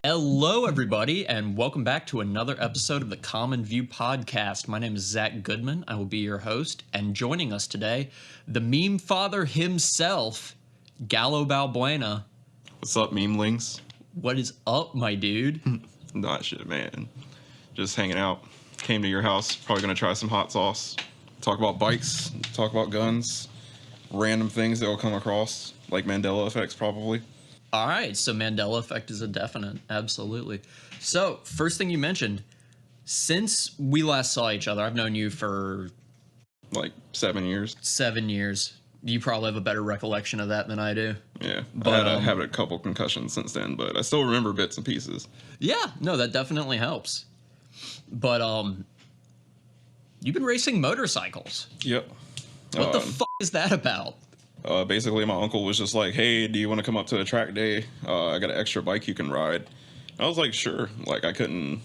Hello, everybody, and welcome back to another episode of the Common View Podcast. My name is Zach Goodman. I will be your host, and joining us today, the meme father himself, Galo Balbuena. What's up, memelings? What is up, my dude? Not shit, man. Just hanging out. Came to your house. Probably gonna try some hot sauce. Talk about bikes. Talk about guns. Random things that will come across, like Mandela effects, probably. All right, so Mandela effect is a definite, absolutely. So, first thing you mentioned, since we last saw each other, I've known you for Like 7 years. 7 years. You probably have a better recollection of that than I do. Yeah, But, I had a couple concussions since then, but I still remember bits and pieces. Yeah, no, that definitely helps. But you've been racing motorcycles. Yep. What the fuck is that about? Basically, my uncle was just like, "Hey, do you want to come up to a track day? I got an extra bike you can ride." I was like, "Sure." Like, I couldn't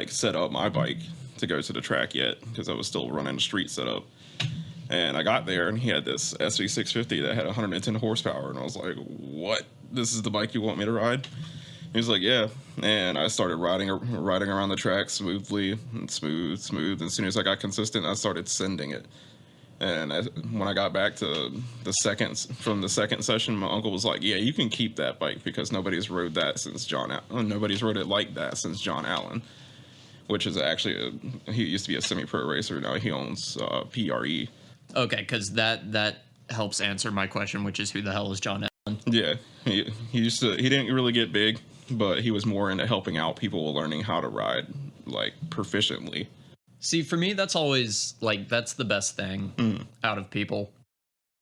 set up my bike to go to the track yet because I was still running the street setup. And I got there, and he had this SV650 that had 110 horsepower, and I was like, "What? This is the bike you want me to ride?" He was like, "Yeah." And I started riding around the track smoothly and smooth. And as soon as I got consistent, I started sending it. And when I got back to the second session, my uncle was like, "Yeah, you can keep that bike because nobody's rode that since nobody's rode it like that since John Allen," which is actually he used to be a semi-pro racer. Now he owns PRE. Okay, because that helps answer my question, which is who the hell is John Allen? Yeah, he didn't really get big, but he was more into helping out people learning how to ride like proficiently. See, for me, that's always, that's the best thing out of people.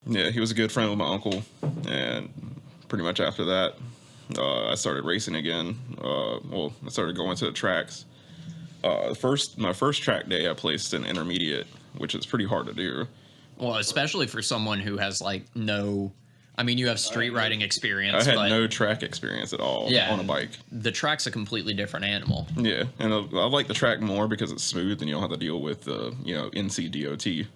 Yeah, he was a good friend with my uncle, and pretty much after that, I started racing again. I started going to the tracks. My first track day, I placed an intermediate, which is pretty hard to do. Well, especially for someone who has, you have street riding experience. I had no track experience at all on a bike. The track's a completely different animal. Yeah, and I like the track more because it's smooth and you don't have to deal with NCDOT.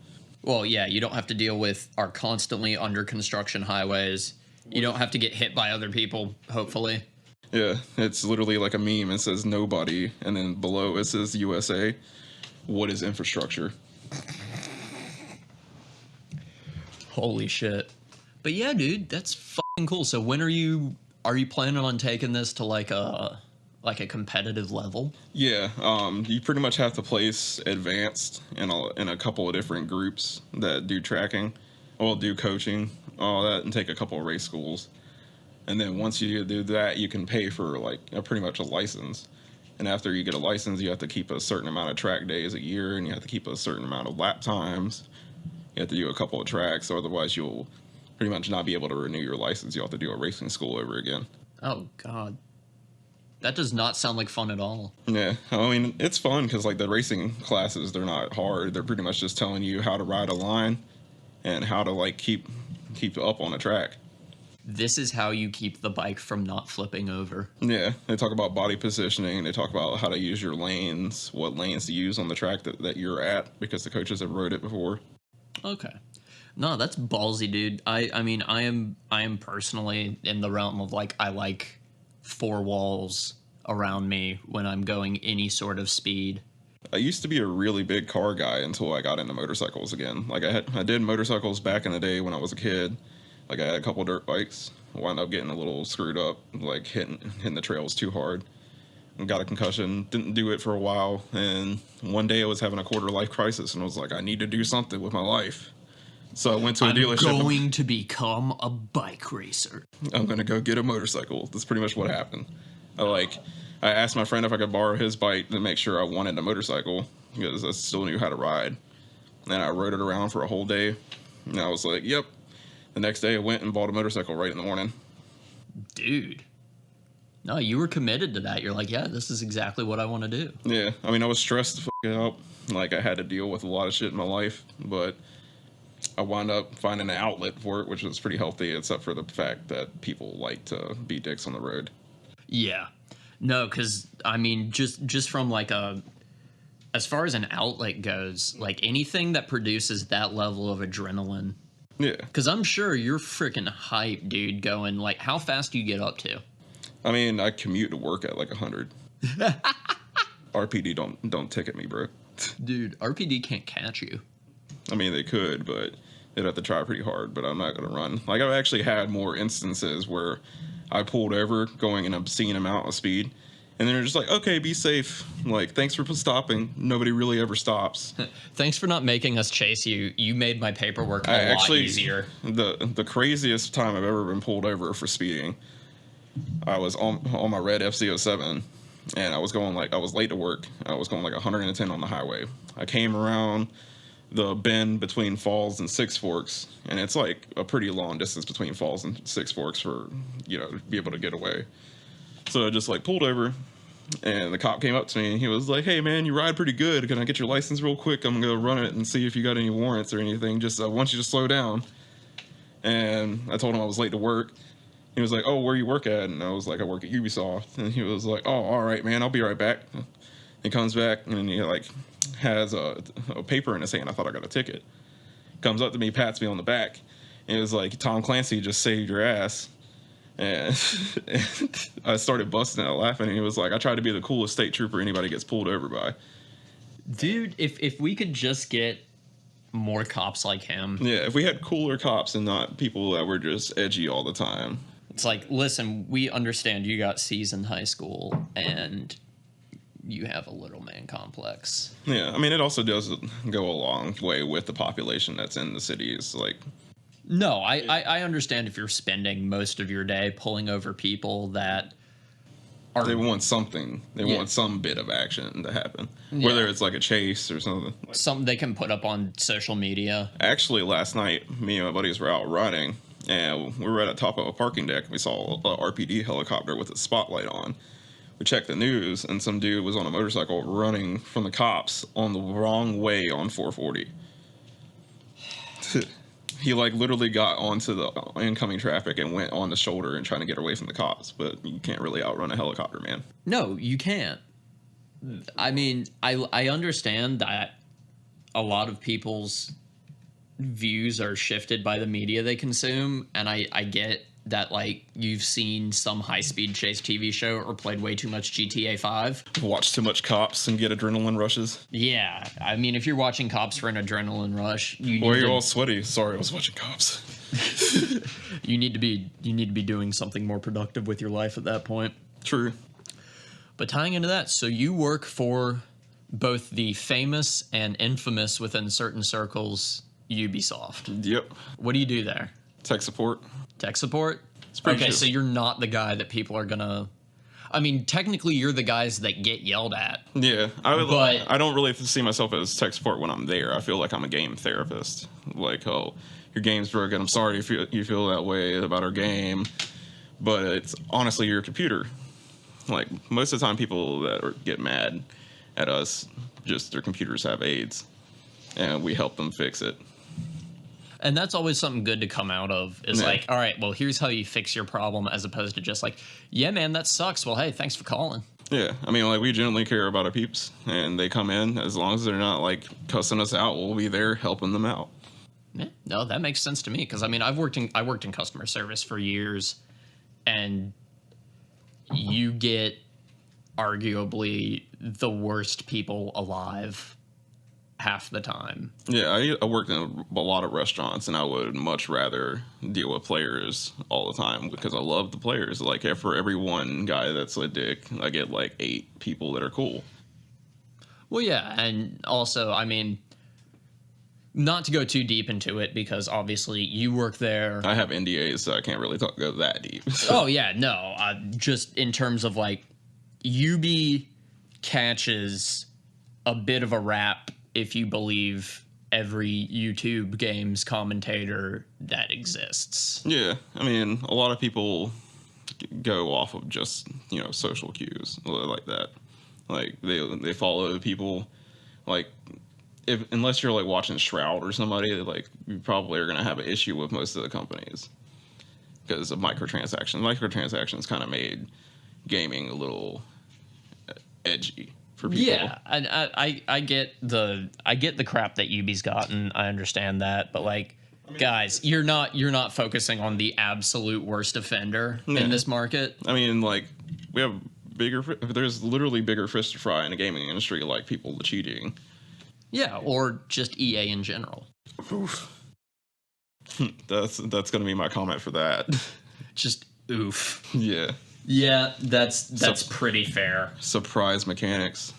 Well, yeah, you don't have to deal with our constantly under construction highways. You don't have to get hit by other people, hopefully. Yeah, it's literally like a meme. It says nobody, and then below it says USA. What is infrastructure? Holy shit. But yeah, dude, that's fucking cool. So when are you planning on taking this to like a competitive level? Yeah, you pretty much have to place advanced in a couple of different groups that do tracking, do coaching, all that, and take a couple of race schools. And then once you do that, you can pay for pretty much a license. And after you get a license, you have to keep a certain amount of track days a year, and you have to keep a certain amount of lap times. You have to do a couple of tracks, or otherwise you'll pretty much not be able to renew your license. You'll have to do a racing school over again. Oh, God. That does not sound like fun at all. Yeah, I mean, it's fun because, the racing classes, they're not hard. They're pretty much just telling you how to ride a line and how to, keep up on a track. This is how you keep the bike from not flipping over. Yeah, they talk about body positioning. They talk about how to use your lanes, what lanes to use on the track that you're at, because the coaches have rode it before. Okay. No, that's ballsy, dude. I am personally in the realm of I like four walls around me when I'm going any sort of speed. I used to be a really big car guy until I got into motorcycles again. I did motorcycles back in the day when I was a kid. I had a couple dirt bikes. I wound up getting a little screwed up, hitting the trails too hard. And got a concussion. Didn't do it for a while. And one day I was having a quarter life crisis, and I was like, I need to do something with my life. So I went to a dealership. I'm going to become a bike racer. I'm going to go get a motorcycle. That's pretty much what happened. I asked my friend if I could borrow his bike to make sure I wanted a motorcycle because I still knew how to ride. And I rode it around for a whole day. And I was like, yep. The next day I went and bought a motorcycle right in the morning. Dude. No, you were committed to that. You're like, yeah, this is exactly what I want to do. Yeah. I mean, I was stressed the fuck out. I had to deal with a lot of shit in my life. But I wound up finding an outlet for it, which was pretty healthy, except for the fact that people like to be dicks on the road. Yeah. No, because, just from as far as an outlet goes, anything that produces that level of adrenaline. Yeah. Because I'm sure you're freaking hyped, dude, going, how fast do you get up to? I mean, I commute to work at like 100. RPD don't ticket me, bro. Dude, RPD can't catch you. I mean, they could, but they'd have to try pretty hard. But I'm not gonna run. Like, I've actually had more instances where I pulled over going an obscene amount of speed, and they're just like, "Okay, be safe. Like, thanks for stopping." Nobody really ever stops. Thanks for not making us chase you. You made my paperwork a lot easier. The craziest time I've ever been pulled over for speeding, I was on my red FC07, and I was late to work. I was going like 110 on the highway. I came around the bend between Falls and Six Forks, and it's like a pretty long distance between Falls and Six Forks for, to be able to get away. So I just like pulled over, and the cop came up to me and he was like, "Hey man, you ride pretty good. Can I get your license real quick? I'm gonna run it and see if you got any warrants or anything. Just I want you to slow down." And I told him I was late to work. He was like, "Oh, where you work at?" And I was like, "I work at Ubisoft." And he was like, "Oh, all right, man, I'll be right back." He comes back and he like has a paper in his hand. I thought I got a ticket. Comes up to me, pats me on the back, and it was like, "Tom Clancy just saved your ass." And I started busting out laughing. And he was like, "I try to be the coolest state trooper anybody gets pulled over by." Dude, if we could just get more cops like him. Yeah, if we had cooler cops and not people that were just edgy all the time. It's like, listen, we understand you got C's in high school and you have a little man complex. Yeah, I mean, it also does go a long way with the population that's in the cities. Like, no, I understand if you're spending most of your day pulling over people that are... They want something. They want some bit of action to happen. Yeah. Whether it's like a chase or something. Something they can put up on social media. Actually, last night, me and my buddies were out riding, and we were at the top of a parking deck. We saw a RPD helicopter with a spotlight on. We checked the news, and some dude was on a motorcycle running from the cops on the wrong way on 440. He like literally got onto the incoming traffic and went on the shoulder and trying to get away from the cops, but you can't really outrun a helicopter, man. No, you can't. I mean, I understand that a lot of people's views are shifted by the media they consume, and I get that, like, you've seen some high-speed chase TV show or played way too much GTA 5. Watch too much Cops and get adrenaline rushes. Yeah, I mean, if you're watching Cops for an adrenaline rush, you need you're all sweaty. Sorry, I was watching Cops. you need to be doing something more productive with your life at that point. True. But tying into that, so you work for both the famous and infamous within certain circles Ubisoft. Yep. What do you do there? Tech support. Tech support? Okay, true. So you're not the guy that people are gonna... I mean, technically, you're the guys that get yelled at. Yeah, I don't really see myself as tech support when I'm there. I feel like I'm a game therapist. Like, oh, your game's broken. I'm sorry if you feel that way about our game. But it's honestly your computer. Like, most of the time, people that get mad at us, just their computers have AIDS. And we help them fix it. And that's always something good to come out of is like, all right, well, here's how you fix your problem, as opposed to just like, yeah, man, that sucks. Well, hey, thanks for calling. Yeah. I mean, like, we genuinely care about our peeps, and they come in. As long as they're not like cussing us out, we'll be there helping them out. Yeah, no, that makes sense to me. Cause I mean, I worked in customer service for years, and you get arguably the worst people alive half the time. Yeah, I worked in a lot of restaurants, and I would much rather deal with players all the time because I love the players. Like, for every one guy that's a dick, I get like 8 people that are cool. Well, yeah, and also, I mean, not to go too deep into it because obviously you work there. I have NDAs, so I can't really go that deep. Oh, yeah, no. Just in terms of like, UB catches a bit of a rap if you believe every YouTube games commentator that exists. Yeah, I mean, a lot of people go off of just, social cues like that. Like, they follow people, like, unless you're, like, watching Shroud or somebody, like, you probably are going to have an issue with most of the companies because of microtransactions. Microtransactions kind of made gaming a little edgy. Yeah, and I get the crap that Ubi's gotten. I understand that, but like, Guys, you're not focusing on the absolute worst offender in this market. I mean, like, we have there's literally bigger fish to fry in the gaming industry, like people cheating. Yeah, or just EA in general. Oof. That's gonna be my comment for that. Just oof. Yeah. Yeah, that's pretty fair. Surprise mechanics.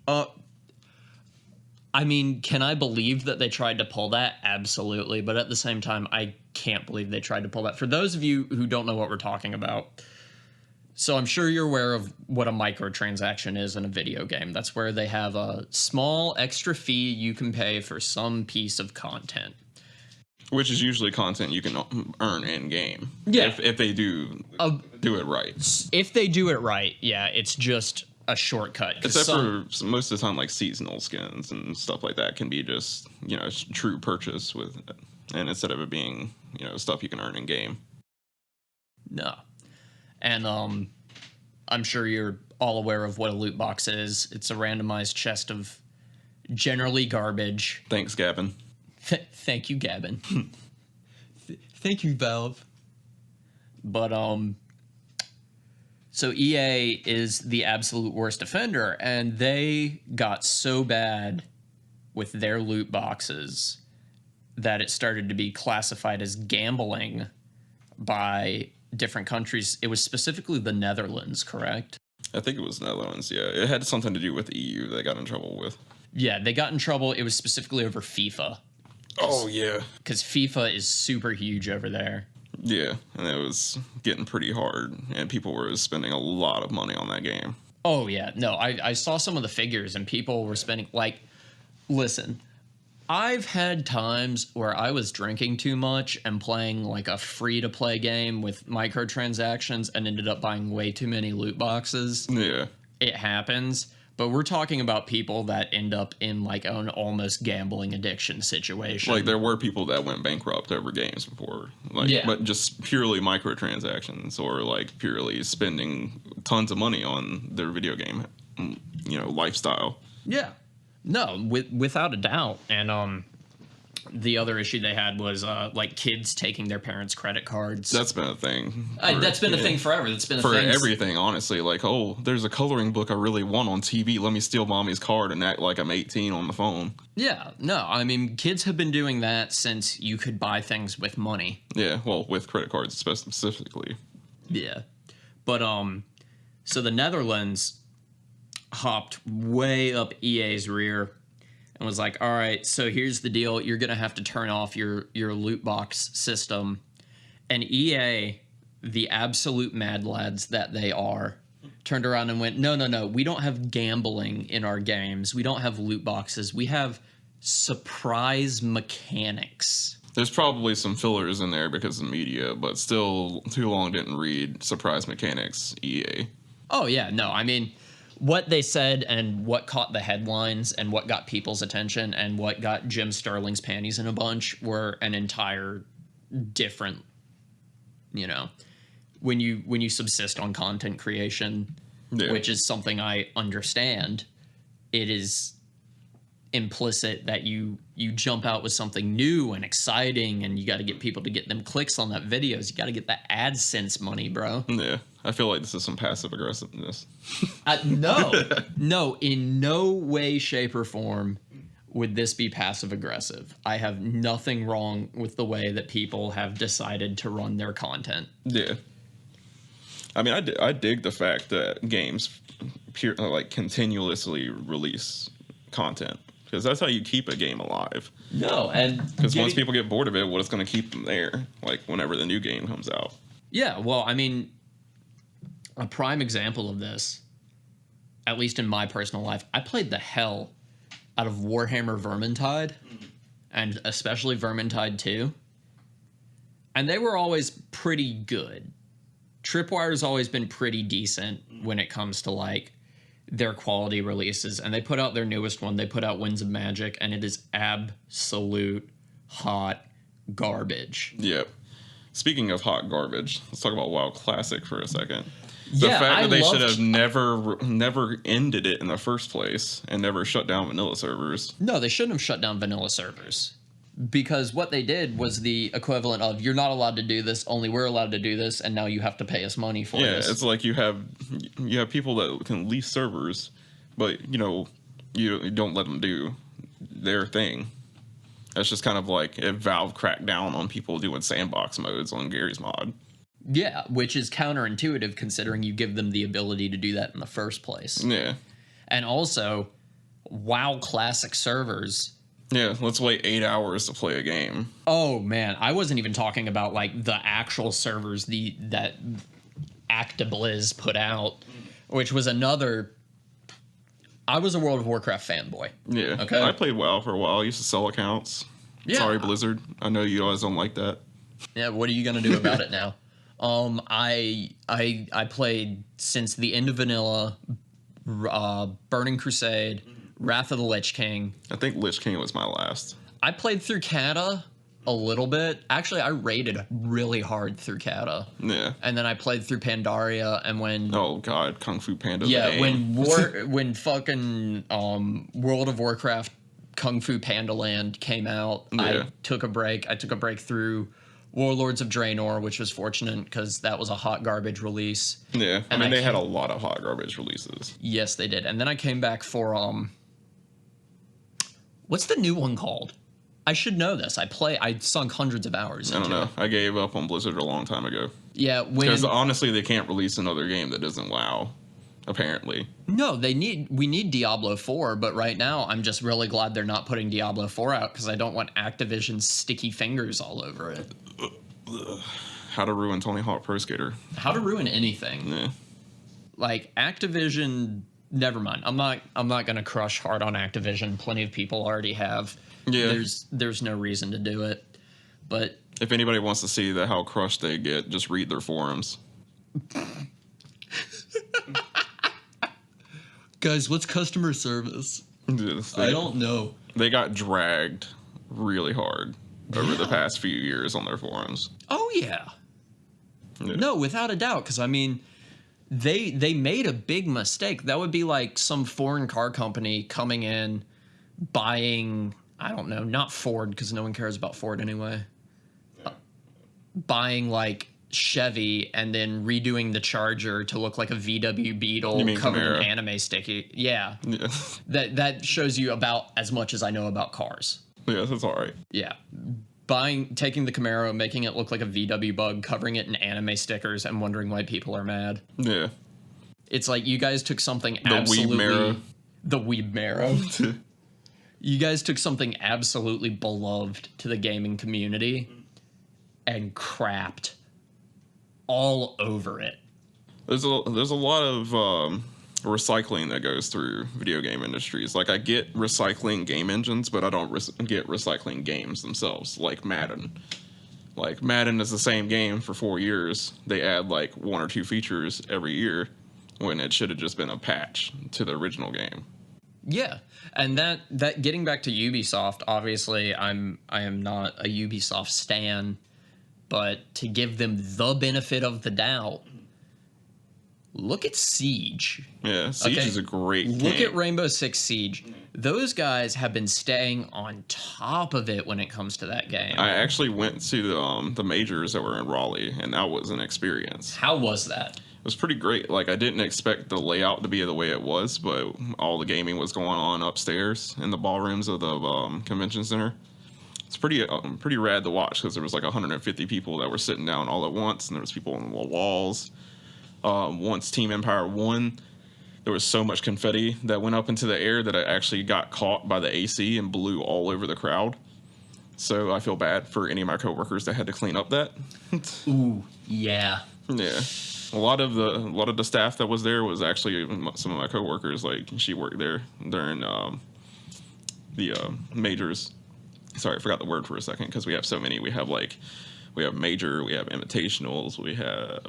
I mean, can I believe that they tried to pull that? Absolutely. But at the same time, I can't believe they tried to pull that. For those of you who don't know what we're talking about, so I'm sure you're aware of what a microtransaction is in a video game. That's where they have a small extra fee you can pay for some piece of content. Which is usually content you can earn in game. Yeah. If they do it right. If they do it right, yeah, it's just a shortcut. Except for most of the time, like seasonal skins and stuff like that can be just, true purchase with it. And instead of it being, stuff you can earn in game. No. And I'm sure you're all aware of what a loot box is. It's a randomized chest of generally garbage. Thanks, Gavin. Thank you, Gavin. Thank you, Valve. But so EA is the absolute worst offender, and they got so bad with their loot boxes that it started to be classified as gambling by different countries. It was specifically the Netherlands, correct? I think it was Netherlands, yeah. It had something to do with the EU they got in trouble with. Yeah, they got in trouble. It was specifically over FIFA. Oh, yeah. Because FIFA is super huge over there. Yeah, and it was getting pretty hard, and people were spending a lot of money on that game. Oh, yeah. No, I saw some of the figures, and people were spending, listen, I've had times where I was drinking too much and playing, a free-to-play game with microtransactions and ended up buying way too many loot boxes. Yeah. It happens. But we're talking about people that end up in an almost gambling addiction situation. There were people that went bankrupt over games before, but just purely microtransactions or purely spending tons of money on their video game, lifestyle. Yeah, no, without a doubt. And the other issue they had was kids taking their parents' credit cards. That's been a thing. That's been a thing forever. That's been a for thing for everything, honestly. There's a coloring book I really want on TV. Let me steal mommy's card and act like I'm 18 on the phone. Yeah, no, I mean, kids have been doing that since you could buy things with money. Yeah, well, with credit cards specifically. Yeah, but so the Netherlands hopped way up EA's rear. And was like, all right, so here's the deal. You're going to have to turn off your loot box system. And EA, the absolute mad lads that they are, turned around and went, no, we don't have gambling in our games. We don't have loot boxes. We have surprise mechanics. There's probably some fillers in there because of media, but still too long didn't read surprise mechanics, EA. Oh, yeah, no, I mean, what they said and what caught the headlines and what got people's attention and what got Jim Sterling's panties in a bunch were an entire different, when you subsist on content creation, which is something I understand, it is implicit that you jump out with something new and exciting, and you got to get people to get them clicks on that videos. You got to get that AdSense money, bro. Yeah, I feel like this is some passive aggressiveness. No, in no way, shape, or form would this be passive aggressive. I have nothing wrong with the way that people have decided to run their content. Yeah, I mean, I dig the fact that games continuously release content. Because that's how you keep a game alive. No, and because once people get bored of it, what is going to keep them there? Whenever the new game comes out. Yeah, well, I mean, a prime example of this, at least in my personal life, I played the hell out of Warhammer Vermintide, and especially Vermintide 2. And they were always pretty good. Tripwire's always been pretty decent when it comes to their quality releases, and they put out their newest one. They put out Winds of Magic, and it is absolute hot garbage. Yep. Speaking of hot garbage, let's talk about WoW Classic for a second. The fact that they should have never ended it in the first place and never shut down vanilla servers. No, they shouldn't have shut down vanilla servers. Because what they did was the equivalent of, you're not allowed to do this, only we're allowed to do this, and now you have to pay us money for Yeah, this. it's like you have people that can lease servers, but you don't let them do their thing. That's just kind of like if Valve cracked down on people doing sandbox modes on Gary's mod. Yeah, which is counterintuitive considering you give them the ability to do that in the first place. Yeah. And also, WoW Classic servers. Yeah, let's wait 8 hours to play a game. Oh man, I wasn't even talking about like the actual servers that ActiBliz put out, which was another. I was a World of Warcraft fanboy. Yeah. Okay. I played WoW for a while. I used to sell accounts. Yeah. Sorry, Blizzard. I know you guys don't like that. Yeah, what are you gonna do about it now? I played since the end of vanilla, Burning Crusade, Wrath of the Lich King. I think Lich King was my last. I played through Kata a little bit. Actually, I raided really hard through Kata. Yeah. And then I played through Pandaria, and when Oh god, Kung Fu Panda. yeah, when fucking World of Warcraft Kung Fu Panda Land came out, Yeah. I took a break. I took a break through Warlords of Draenor, which was fortunate because that was a hot garbage release. Yeah. I And mean, I they had a lot of hot garbage releases. Yes, they did. And then I came back for what's the new one called? I should know this. I sunk hundreds of hours I don't into know. it. I gave up on Blizzard a long time ago. Yeah, Because honestly, they can't release another game that isn't WoW. Apparently. no, we need Diablo 4, but right now I'm just really glad they're not putting Diablo 4 out because I don't want Activision's sticky fingers all over it. How to ruin Tony Hawk Pro Skater. How to ruin anything. Yeah. Like Activision, never mind. I'm not going to crush hard on Activision. Plenty of people already have. Yeah. There's no reason to do it. But If anybody wants to see how crushed they get, just read their forums. guys, what's customer service? I don't know. They got dragged really hard over the past few years on their forums. Oh yeah. Yeah. No, without a doubt, because I mean, they made a big mistake. That would be like some foreign car company coming in, buying, I don't know, not Ford, because no one cares about Ford anyway. Buying like Chevy and then redoing the Charger to look like a VW Beetle You mean covered Camaro? in anime sticky. Yeah, Yeah. that shows you about as much as I know about cars. Yeah, that's all right. Yeah. Taking the Camaro, making it look like a VW Bug, covering it in anime stickers, and wondering why people are mad. Yeah. It's like you guys took something The absolutely... Weeb Marrow. The Weeb Marrow. You guys took something absolutely beloved to the gaming community and crapped all over it. There's a lot of recycling that goes through video game industries. Like I get recycling game engines, but I don't get recycling games themselves. Like Madden. Like Madden is the same game for 4 years. They add like 1 or 2 features every year when it should have just been a patch to the original game. Yeah, and that getting back to Ubisoft, obviously I am not a Ubisoft stan, but to give them the benefit of the doubt, look at Siege. Yeah, Siege Okay. is a great game. Look at Rainbow Six Siege. Those guys have been staying on top of it when it comes to that game. I actually went to the majors that were in Raleigh, and that was an experience. How was that? It was pretty great. Like I didn't expect the layout to be the way it was, but all the gaming was going on upstairs in the ballrooms of the convention center. It's pretty rad to watch because there was like 150 people that were sitting down all at once, and there was people on the walls. Once Team Empire won, there was so much confetti that went up into the air that it actually got caught by the AC and blew all over the crowd. So I feel bad for any of my coworkers that had to clean up that. Ooh, yeah. Yeah. A lot of the staff that was there was actually some of my coworkers. Like she worked there during the majors. Sorry, I forgot the word for a second because we have so many. We have major, we have invitationals, we have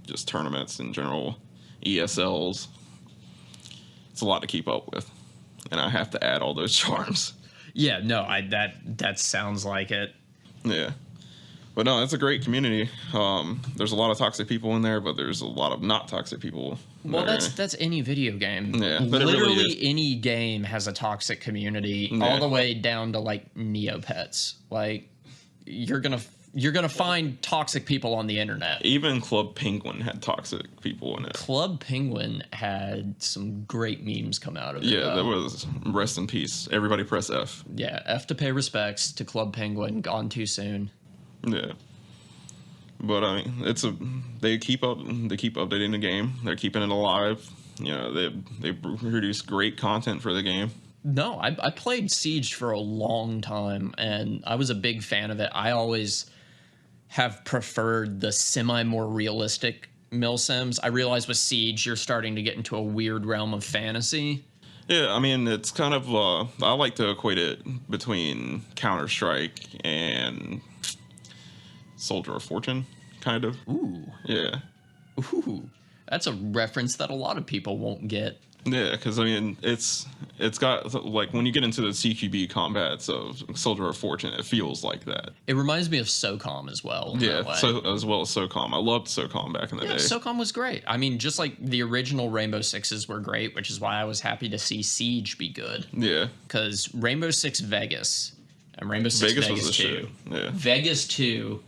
just tournaments in general, ESLs. It's a lot to keep up with, and I have to add all those charms. Yeah, no, that sounds like it. Yeah. But no, it's a great community. There's a lot of toxic people in there, but there's a lot of not toxic people Well, that's any video game. Yeah, but it really Literally is. any game has a toxic community, all the way down to like Neopets. Like you're gonna find toxic people on the internet. Even Club Penguin had toxic people in it. Club Penguin had some great memes come out of it. Yeah, that was rest in peace. Everybody press F. Yeah, F to pay respects to Club Penguin. Gone too soon. Yeah. But I mean, they keep updating the game. They're keeping it alive. You know, they produce great content for the game. No, I played Siege for a long time, and I was a big fan of it. I always have preferred the more realistic milsims. I realize with Siege, you're starting to get into a weird realm of fantasy. Yeah, I mean, it's kind of I like to equate it between Counter-Strike and Soldier of Fortune, kind of. Ooh. Yeah. Ooh. That's a reference that a lot of people won't get. Yeah, because I mean, it's got, like, when you get into the CQB combats of Soldier of Fortune, it feels like that. It reminds me of SOCOM as well. Yeah, so as well as SOCOM. I loved SOCOM back in the day. SOCOM was great. I mean, just like the original Rainbow Sixes were great, which is why I was happy to see Siege be good. Yeah. Because Rainbow Six Vegas and Rainbow Six Vegas was the 2. shit. Yeah. Vegas 2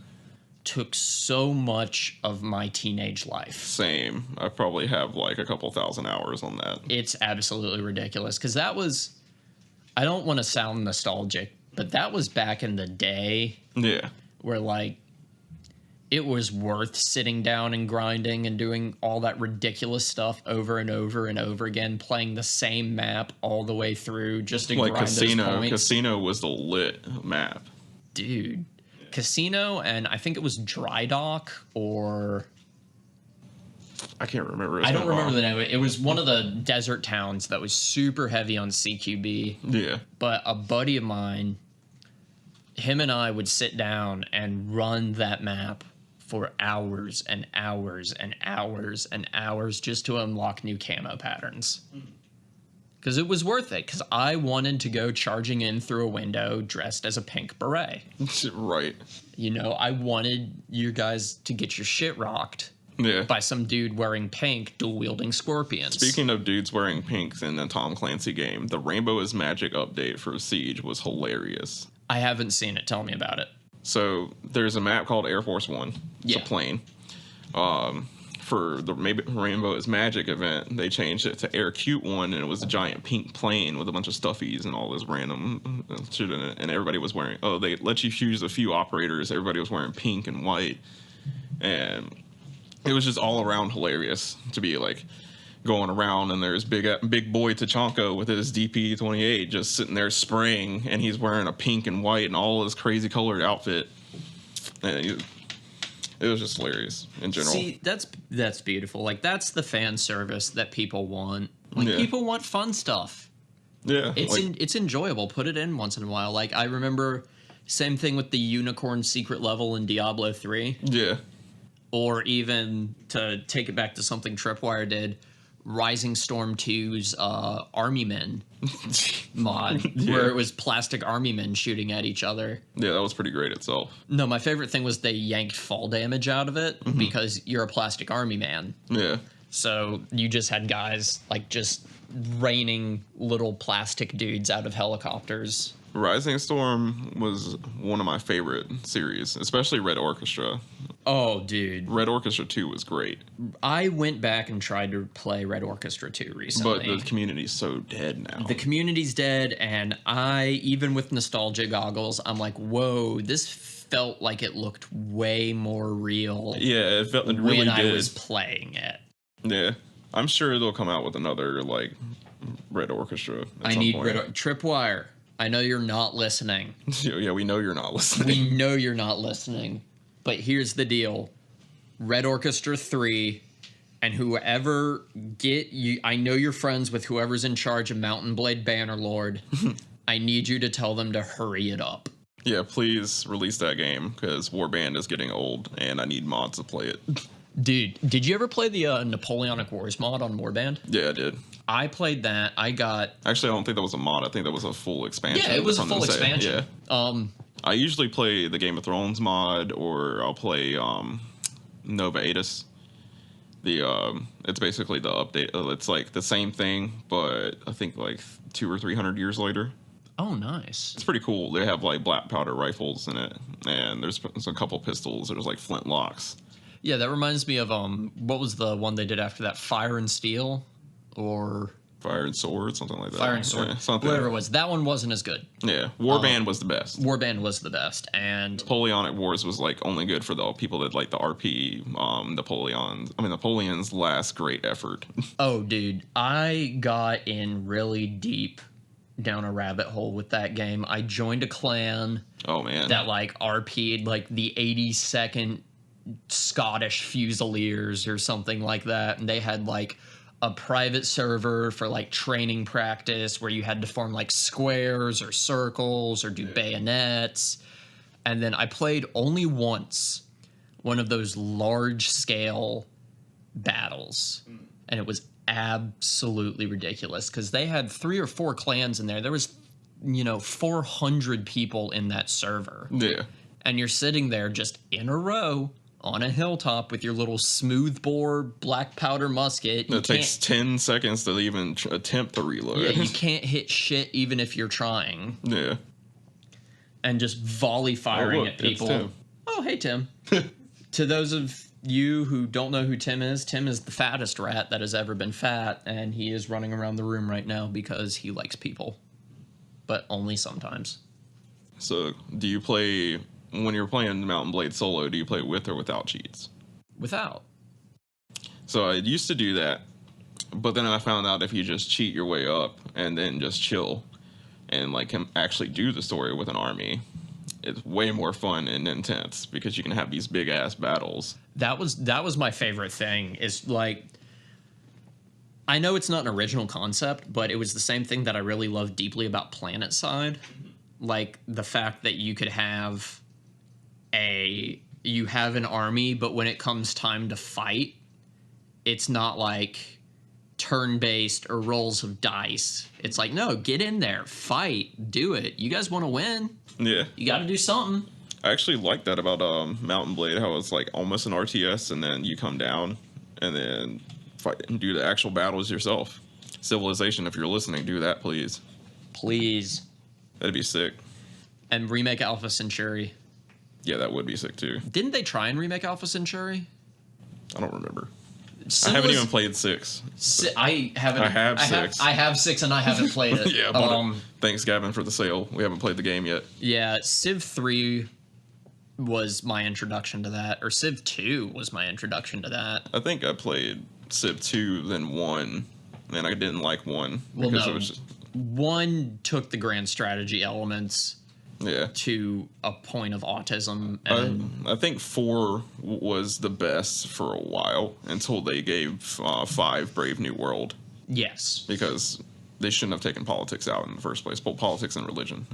took so much of my teenage life. Same. I probably have like a couple thousand hours on that. It's absolutely ridiculous because that was, I don't want to sound nostalgic, but that was back in the day. Yeah. Where like it was worth sitting down and grinding and doing all that ridiculous stuff over and over and over again, playing the same map all the way through just to like grind Casino. those points. Casino was the lit map. Dude. Casino, and I think it was Dry Dock, or I can't remember. I don't remember the name of it. It was one of the desert towns that was super heavy on CQB. Yeah. But a buddy of mine, him and I would sit down and run that map for hours and hours and hours and hours just to unlock new camo patterns. Because it was worth it, because I wanted to go charging in through a window dressed as a pink beret. Right. You know, I wanted you guys to get your shit rocked by some dude wearing pink, dual-wielding scorpions. Speaking of dudes wearing pinks in the Tom Clancy game, the Rainbow is Magic update for Siege was hilarious. I haven't seen it. Tell me about it. So there's a map called Air Force One. It's a plane. For the Rainbow is Magic event, they changed it to Air Cute One, and it was a giant pink plane with a bunch of stuffies and all this random shit in it. And everybody was wearing, they let you choose a few operators. Everybody was wearing pink and white. And it was just all around hilarious to be like going around, and there's big boy Tachanka with his DP-28 just sitting there spraying, and he's wearing a pink and white and all his crazy colored outfit. And it was just hilarious in general. See, that's beautiful. Like, that's the fan service that people want. Like, people want fun stuff. Yeah. It's enjoyable. Put it in once in a while. Like, I remember, same thing with the Unicorn secret level in Diablo 3. Yeah. Or even, to take it back to something Tripwire did, Rising Storm 2's Army Men mod, where it was plastic army men shooting at each other. Yeah, that was pretty great itself. No, my favorite thing was they yanked fall damage out of it because you're a plastic army man. Yeah. So you just had guys like just raining little plastic dudes out of helicopters. Rising Storm was one of my favorite series, especially Red Orchestra. Oh, dude. Red Orchestra 2 was great. I went back and tried to play Red Orchestra 2 recently. But the community's so dead now. The community's dead, and even with nostalgia goggles, I'm like, whoa, this felt like it looked way more real. Yeah, it really did. When I was playing it. Yeah. I'm sure they'll come out with another, like, Red Orchestra at some point. Tripwire. I know you're not listening. Yeah, we know you're not listening. We know you're not listening. But here's the deal. Red Orchestra 3, and whoever I know you're friends with whoever's in charge of Mountain Blade Bannerlord. I need you to tell them to hurry it up. Yeah, please release that game, because Warband is getting old, and I need mods to play it. Dude, did you ever play the Napoleonic Wars mod on Warband? Yeah, I did. I played that. Actually, I don't think that was a mod. I think that was a full expansion. Yeah, it was a full expansion. Yeah. I usually play the Game of Thrones mod, or I'll play Nova Aetus. It's basically the update. It's like the same thing, but I think like 200 or 300 years later. Oh, nice. It's pretty cool. They have like black powder rifles in it, and there's a couple pistols. There's like flintlocks. Yeah, that reminds me of what was the one they did after that? Fire and Steel, or Fire and Sword, something like that. Fire and Sword, yeah, something. Whatever it was. That one wasn't as good. Yeah, Warband was the best. Warband was the best, and Napoleonic Wars was like only good for the people that like the RP. Napoleon's last great effort. oh, dude, I got in really deep down a rabbit hole with that game. I joined a clan. Oh man, that like RP'd like the 82nd Scottish Fusiliers or something like that, and they had like a private server for like training practice where you had to form like squares or circles or do bayonets. And then I played only once one of those large scale battles, and it was absolutely ridiculous because they had 3 or 4 clans in there. There was 400 people in that server. Yeah. And you're sitting there just in a row on a hilltop with your little smoothbore black powder musket. It takes 10 seconds to even attempt to reload. Yeah, you can't hit shit even if you're trying. Yeah. And just volley firing at people. Oh, hey, Tim. To those of you who don't know who Tim is the fattest rat that has ever been fat, and he is running around the room right now because he likes people. But only sometimes. So, do you play... When you're playing Mount & Blade solo, do you play with or without cheats? Without. So I used to do that, but then I found out if you just cheat your way up and then just chill and like can actually do the story with an army, it's way more fun and intense because you can have these big ass battles. That was my favorite thing, is like, I know it's not an original concept, but it was the same thing that I really loved deeply about PlanetSide. Like the fact that you could have you have an army, but when it comes time to fight, it's not like turn-based or rolls of dice. It's like, no, get in there, fight, do it. You guys want to win? Yeah. You got to do something. I actually like that about Mount & Blade, how it's like almost an RTS, and then you come down and then fight and do the actual battles yourself. Civilization, if you're listening, do that, please. Please. That'd be sick. And remake Alpha Centauri. Yeah, that would be sick too. Didn't they try and remake Alpha Centauri? I don't remember. I haven't even played 6. I haven't. I have 6. I have 6 and I haven't played it. Yeah, but thanks, Gavin, for the sale. We haven't played the game yet. Yeah, Civ 3 was my introduction to that, or Civ 2 was my introduction to that. I think I played Civ 2, then 1, and I didn't like 1. Well, because no. it was just, 1 took the grand strategy elements yeah, to a point of autism. And I think 4 was the best for a while until they gave 5 Brave New World. Yes. Because they shouldn't have taken politics out in the first place. Both politics and religion.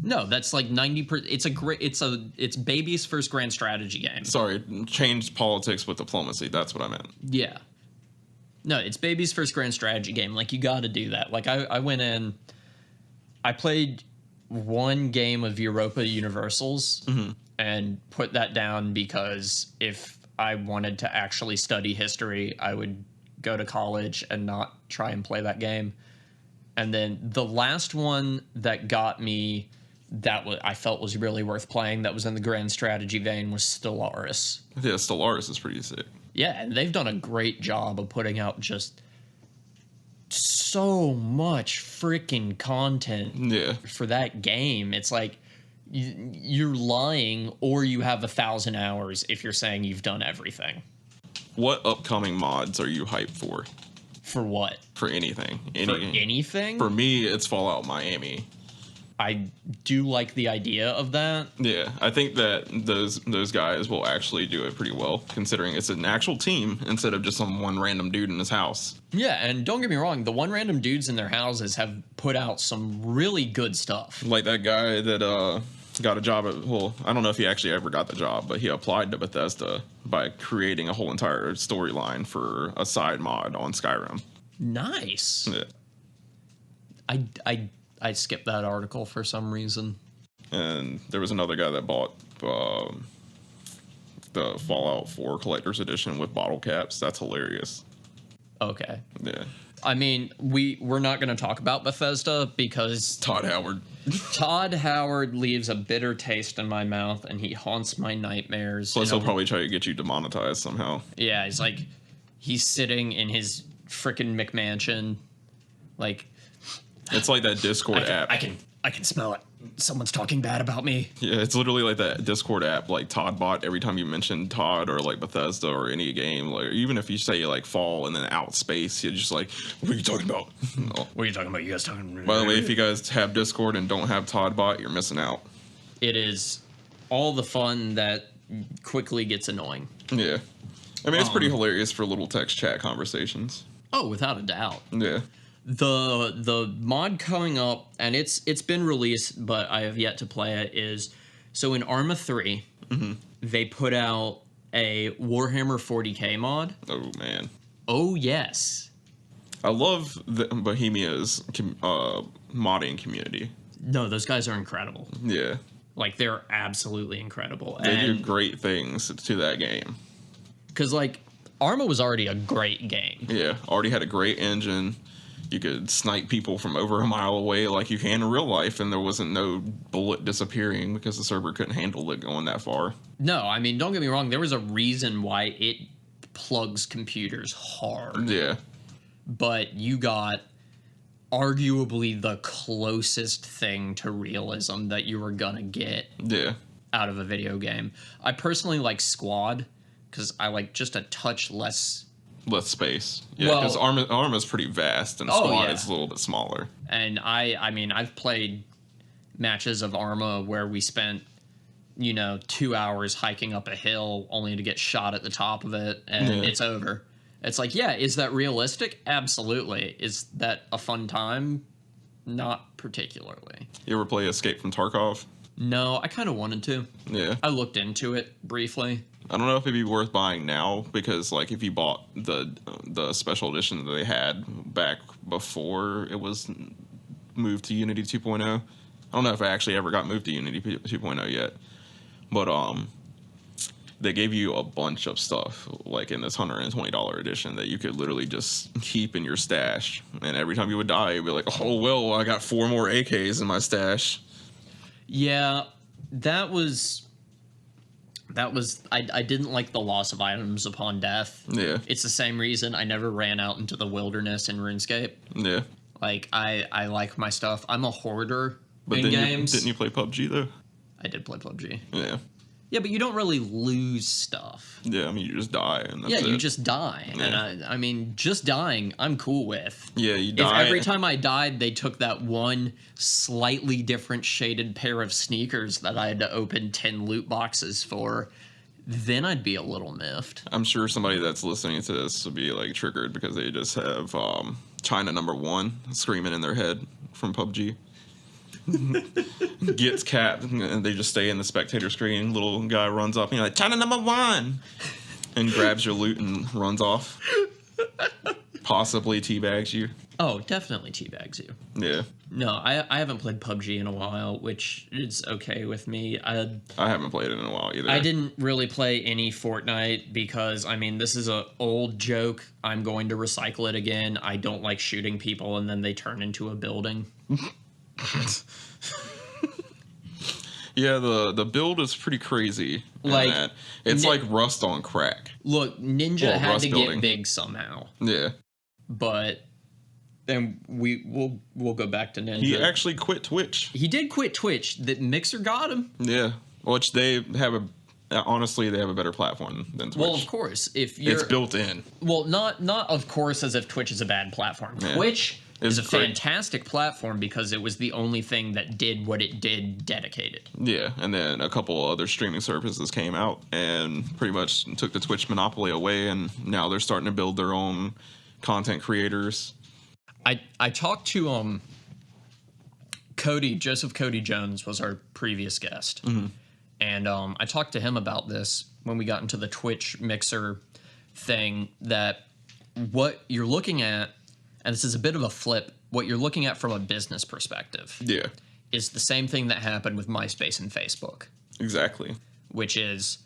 No, that's like 90%. It's baby's first grand strategy game. Sorry, changed politics with diplomacy. That's what I meant. Yeah. No, it's baby's first grand strategy game. Like, you got to do that. Like, I went in, I played 1 game of Europa Universals and put that down because if I wanted to actually study history, I would go to college and not try and play that game. And then the last one that got me that I felt was really worth playing that was in the grand strategy vein was Stellaris. Yeah, Stellaris is pretty sick. Yeah, and they've done a great job of putting out just so much freaking content for that game. It's like you're lying, or you have 1,000 hours if you're saying you've done everything. What upcoming mods are you hyped for? For what? For anything. For anything? For me, it's Fallout Miami. I do like the idea of that. Yeah, I think that those guys will actually do it pretty well, considering it's an actual team instead of just some one random dude in his house. Yeah, and don't get me wrong, the one random dudes in their houses have put out some really good stuff. Like that guy that got a job at, well, I don't know if he actually ever got the job, but he applied to Bethesda by creating a whole entire storyline for a side mod on Skyrim. Nice. Yeah. I skipped that article for some reason. And there was another guy that bought the Fallout 4 Collector's Edition with bottle caps. That's hilarious. Okay. Yeah. I mean, we're not going to talk about Bethesda because Todd Howard. Todd Howard leaves a bitter taste in my mouth, and he haunts my nightmares. Plus, he'll probably try to get you demonetized somehow. Yeah, he's sitting in his frickin' McMansion, like. It's like that Discord app. I can smell it. Someone's talking bad about me. Yeah, it's literally like that Discord app, like Todd bot. Every time you mention Todd or like Bethesda or any game, like even if you say like Fall and then Outspace, you're just like, what are you talking about? What are you talking about? You guys talking? By the way, if you guys have Discord and don't have Todd bot, you're missing out. It is all the fun that quickly gets annoying. Yeah, I mean it's pretty hilarious for little text chat conversations. Oh, without a doubt. Yeah. The mod coming up, and it's been released, but I have yet to play it, is so in Arma 3, they put out a Warhammer 40k mod. Oh, man. Oh, yes. I love Bohemia's modding community. No, those guys are incredible. Yeah. Like, they're absolutely incredible. They do great things to that game. Because, like, Arma was already a great game. Yeah, already had a great engine. You could snipe people from over a mile away like you can in real life, and there wasn't no bullet disappearing because the server couldn't handle it going that far. No, I mean, don't get me wrong. There was a reason why it plugs computers hard. Yeah. But you got arguably the closest thing to realism that you were gonna get out of a video game. I personally like Squad because I like just a touch less space. Yeah, because Arma's pretty vast and Squad is a little bit smaller. And I mean, I've played matches of Arma where we spent, 2 hours hiking up a hill only to get shot at the top of it, and it's over. It's like, yeah, is that realistic? Absolutely. Is that a fun time? Not particularly. You ever play Escape from Tarkov? No, I kind of wanted to. Yeah. I looked into it briefly. I don't know if it'd be worth buying now because, like, if you bought the special edition that they had back before it was moved to Unity 2.0, I don't know if it actually ever got moved to Unity 2.0 yet, but they gave you a bunch of stuff, like in this $120 edition, that you could literally just keep in your stash, and every time you would die, you'd be like, oh, well, I got 4 more AKs in my stash. Yeah, that was I didn't like the loss of items upon death. Yeah. It's the same reason I never ran out into the wilderness in RuneScape. Yeah. Like, I like my stuff. I'm a hoarder in games. Didn't you play PUBG, though? I did play PUBG. Yeah. Yeah, but you don't really lose stuff. Yeah, I mean, you just die, and that's it. You just die. Yeah. And I mean, just dying, I'm cool with. Yeah, you die. If every time I died, they took that one slightly different shaded pair of sneakers that I had to open 10 loot boxes for, then I'd be a little miffed. I'm sure somebody that's listening to this will be, like, triggered because they just have China #1 screaming in their head from PUBG. Gets capped, and they just stay in the spectator screen. Little guy runs up, and you're like, China #1! And grabs your loot and runs off. Possibly teabags you. Oh, definitely teabags you. Yeah. No, I haven't played PUBG in a while, which is okay with me. I haven't played it in a while either. I didn't really play any Fortnite because, I mean, this is an old joke. I'm going to recycle it again. I don't like shooting people and then they turn into a building. Yeah, the build is pretty crazy. Like that. It's like Rust on crack. Look, Ninja had to get big somehow. Yeah. But then we'll go back to Ninja. He actually quit Twitch. He did quit Twitch. The Mixer got him. Yeah. Which they have honestly, they have a better platform than Twitch. Well, of course, if you're... It's built in. Well, not of course as if Twitch is a bad platform. Yeah. Twitch is a fantastic platform because it was the only thing that did what it did dedicated. Yeah, and then a couple other streaming services came out and pretty much took the Twitch monopoly away, and now they're starting to build their own content creators. I talked to Joseph Cody Jones was our previous guest. Mm-hmm. And I talked to him about this when we got into the Twitch Mixer thing, that what you're looking at, and this is a bit of a flip, what you're looking at from a business perspective is the same thing that happened with MySpace and Facebook. Exactly. Which is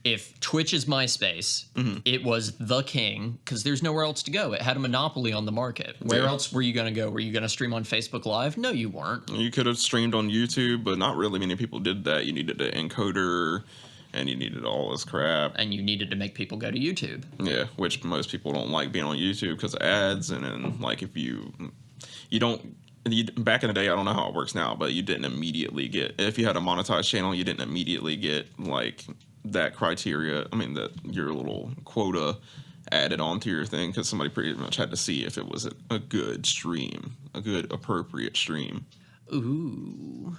if Twitch is MySpace, it was the king because there's nowhere else to go. It had a monopoly on the market. Where else were you going to go? Were you going to stream on Facebook Live? No, you weren't. You could have streamed on YouTube, but not really many people did that. You needed an encoder, and you needed all this crap. And you needed to make people go to YouTube. Yeah, which most people don't like being on YouTube because of ads. And then, like, if you don't... back in the day, I don't know how it works now, but you didn't immediately get... If you had a monetized channel, you didn't immediately get, like... that criteria, I mean, that your little quota added onto your thing because somebody pretty much had to see if it was a good stream, a good appropriate stream. Ooh.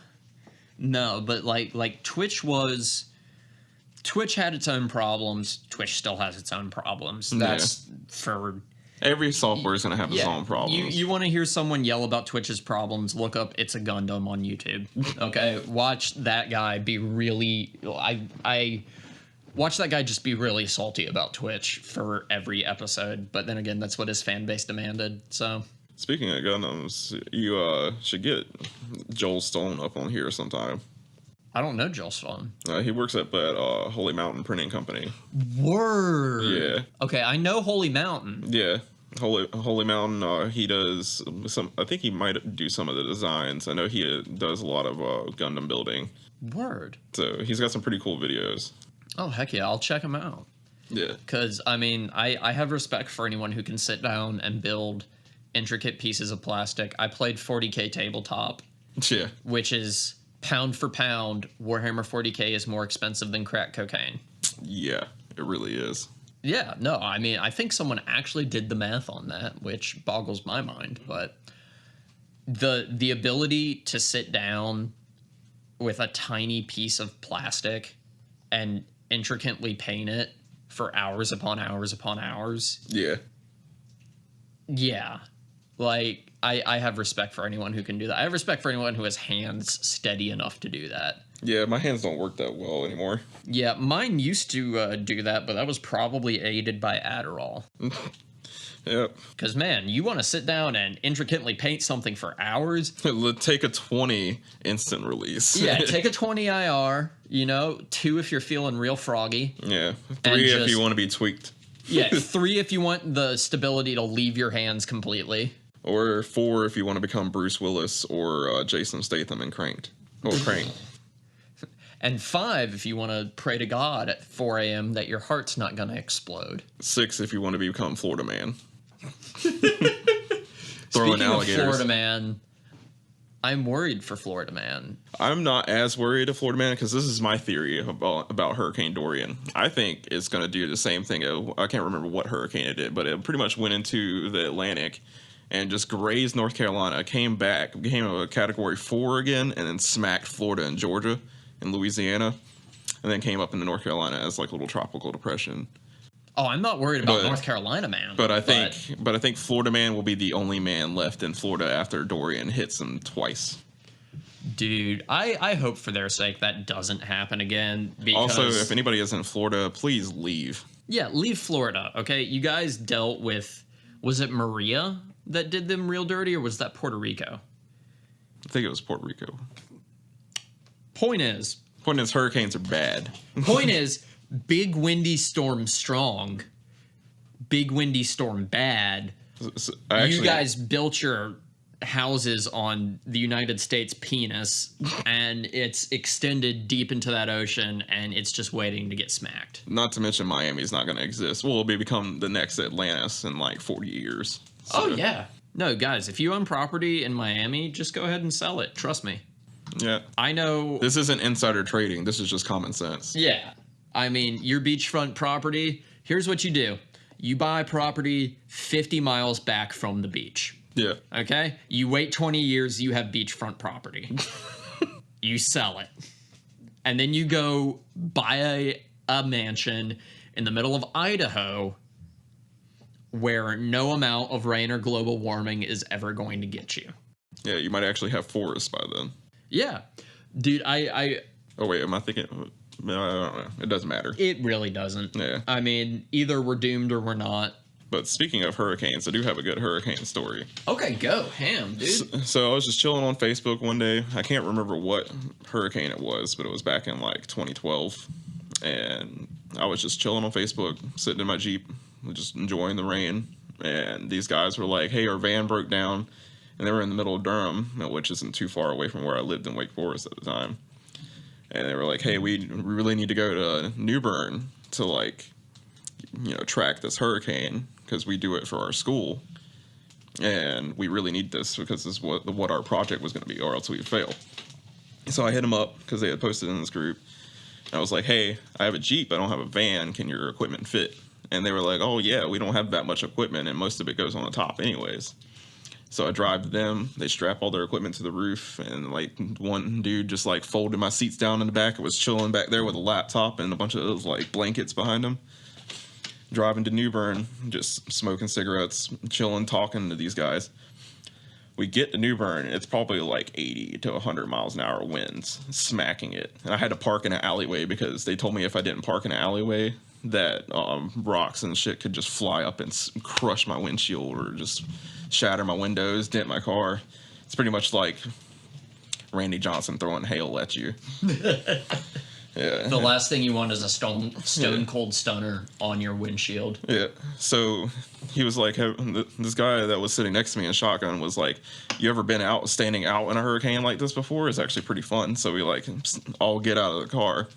No, but like Twitch had its own problems. Twitch still has its own problems. That's for... Every software is going to have its own problems. You want to hear someone yell about Twitch's problems, look up It's a Gundam on YouTube. Okay? Watch that guy be really... I watch that guy just be really salty about Twitch for every episode. But then again, that's what his fan base demanded, so... Speaking of Gundams, you should get Joel Stone up on here sometime. I don't know Joel Stone. He works at Holy Mountain Printing Company. Word! Yeah. Okay, I know Holy Mountain. Yeah. Holy Mountain, he does some... I think he might do some of the designs. I know he does a lot of Gundam building. Word. So he's got some pretty cool videos. Oh, heck yeah, I'll check him out. Yeah. Because, I mean, I have respect for anyone who can sit down and build intricate pieces of plastic. I played 40K tabletop. Yeah. Which is, pound for pound, Warhammer 40K is more expensive than crack cocaine. Yeah, it really is. Yeah, no, I mean, I think someone actually did the math on that, which boggles my mind. But the ability to sit down with a tiny piece of plastic and intricately paint it for hours upon hours upon hours. Yeah. Yeah. Like, I have respect for anyone who can do that. I have respect for anyone who has hands steady enough to do that. Yeah, my hands don't work that well anymore. Yeah, mine used to do that, but that was probably aided by Adderall. Yep. Because, man, you want to sit down and intricately paint something for hours? Take a 20 instant release. Yeah, take a 20 IR, 2 if you're feeling real froggy. Yeah, 3 if you want to be tweaked. Yeah, 3 if you want the stability to leave your hands completely. Or 4 if you want to become Bruce Willis or Jason Statham in Cranked. Or Crank. And 5 if you want to pray to God at 4 a.m. that your heart's not going to explode. 6 if you want to become Florida Man. Throwing alligators. Of Florida Man, I'm worried for Florida Man. I'm not as worried of Florida Man because this is my theory about Hurricane Dorian. I think it's going to do the same thing. I can't remember what hurricane it did, but it pretty much went into the Atlantic and just grazed North Carolina, came back, became a Category 4 again, and then smacked Florida and Georgia and Louisiana, and then came up into North Carolina as like a little tropical depression. Oh, I'm not worried about North Carolina Man. But I think Florida Man will be the only man left in Florida after Dorian hits him twice. Dude, I hope for their sake that doesn't happen again. Because, also, if anybody is in Florida, please leave. Yeah, leave Florida, okay? You guys dealt with... Was it Maria that did them real dirty, or was that Puerto Rico? I think it was Puerto Rico. Point is, hurricanes are bad. Point is, big windy storm strong, big windy storm bad. You guys built your houses on the United States penis, and it's extended deep into that ocean, and it's just waiting to get smacked. Not to mention Miami's not going to exist. Well, it'll become the next Atlantis in like 40 years. So. Oh, yeah. No, guys, if you own property in Miami, just go ahead and sell it. Trust me. Yeah. I know. This isn't insider trading. This is just common sense. Yeah. I mean, your beachfront property, here's what you do. You buy property 50 miles back from the beach. Yeah. Okay? You wait 20 years, you have beachfront property. You sell it. And then you go buy a mansion in the middle of Idaho where no amount of rain or global warming is ever going to get you. Yeah, you might actually have forests by then. Yeah. Dude, Oh, wait, am I thinking... I don't know. It doesn't matter. It really doesn't. Yeah. I mean, either we're doomed or we're not. But speaking of hurricanes, I do have a good hurricane story. Okay, go. Ham, dude. So I was just chilling on Facebook one day. I can't remember what hurricane it was, but it was back in like 2012. And I was just chilling on Facebook, sitting in my Jeep, just enjoying the rain. And these guys were like, hey, our van broke down. And they were in the middle of Durham, which isn't too far away from where I lived in Wake Forest at the time. And they were like, hey, we really need to go to New Bern to, like, track this hurricane because we do it for our school. And we really need this because this is what our project was going to be, or else we'd fail. So I hit them up because they had posted in this group. I was like, hey, I have a Jeep. I don't have a van. Can your equipment fit? And they were like, oh, yeah, we don't have that much equipment, and most of it goes on the top anyways. So I drive to them. They strap all their equipment to the roof, and, like, one dude just, like, folded my seats down in the back and was chilling back there with a laptop and a bunch of those, like, blankets behind him. Driving to New Bern, just smoking cigarettes, chilling, talking to these guys. We get to New Bern, it's probably like 80 to 100 miles an hour winds, smacking it. And I had to park in an alleyway because they told me if I didn't park in an alleyway, that rocks and shit could just fly up and crush my windshield or just shatter my windows, dent my car. It's pretty much like Randy Johnson throwing hail at you. Yeah. The last thing you want is a stone cold stunner on your windshield. Yeah. So he was like, this guy that was sitting next to me in shotgun was like, you ever been standing out in a hurricane like this before? It's actually pretty fun. So we, like, all get out of the car.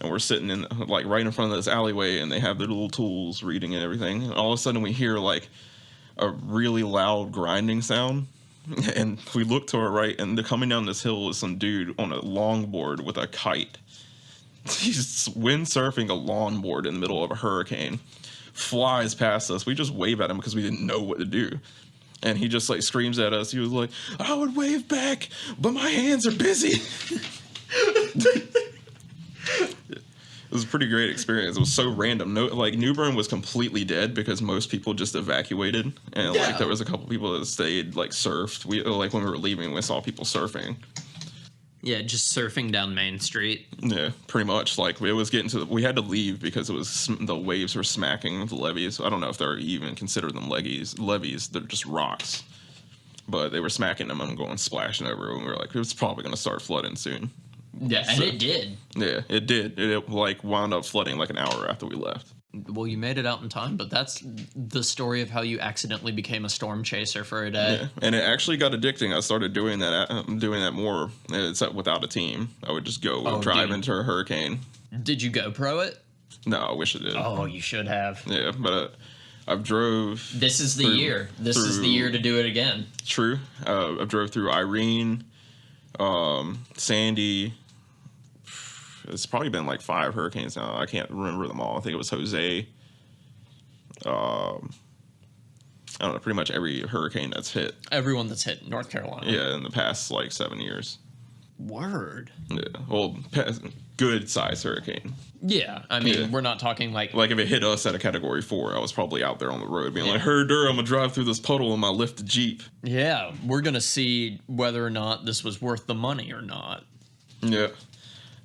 And we're sitting in, like, right in front of this alleyway, and they have their little tools, reading and everything. And all of a sudden we hear, like, a really loud grinding sound. And we look to our right, and they're coming down this hill is some dude on a longboard with a kite. He's windsurfing a longboard in the middle of a hurricane, flies past us. We just wave at him because we didn't know what to do. And he just, like, screams at us. He was like, I would wave back, but my hands are busy. It was a pretty great experience. It was so random. New Bern was completely dead because most people just evacuated. And, like, there was a couple people that stayed, like, surfed. Like, when we were leaving, we saw people surfing. Yeah, just surfing down Main Street. Yeah, pretty much. Like, it was getting to we had to leave because the waves were smacking the levees. I don't know if they're even consider them levees. They're just rocks. But they were smacking them and going splashing over, and we were like, it's probably going to start flooding soon. Yeah, and it did. Yeah, it did. It, like, wound up flooding like an hour after we left. Well, you made it out in time, but that's the story of how you accidentally became a storm chaser for a day. Yeah, and it actually got addicting. I started doing that more, except without a team. I would just go drive into a hurricane. Did you GoPro it? No, I wish I did. Oh, you should have. Yeah, but I've drove. This is the year. This is the year to do it again. True. I drove through Irene, Sandy. It's probably been like 5 hurricanes now. I can't remember them all. I think it was Jose. I don't know, pretty much every hurricane that's hit. Everyone that's hit North Carolina. Yeah, in the past, like, 7 years. Word. Yeah, well, good size hurricane. Yeah, I mean, we're not talking like if it hit us at a Category 4, I was probably out there on the road being like, "Hey, I'm gonna drive through this puddle in my lifted Jeep." Yeah, we're gonna see whether or not this was worth the money or not. Yeah.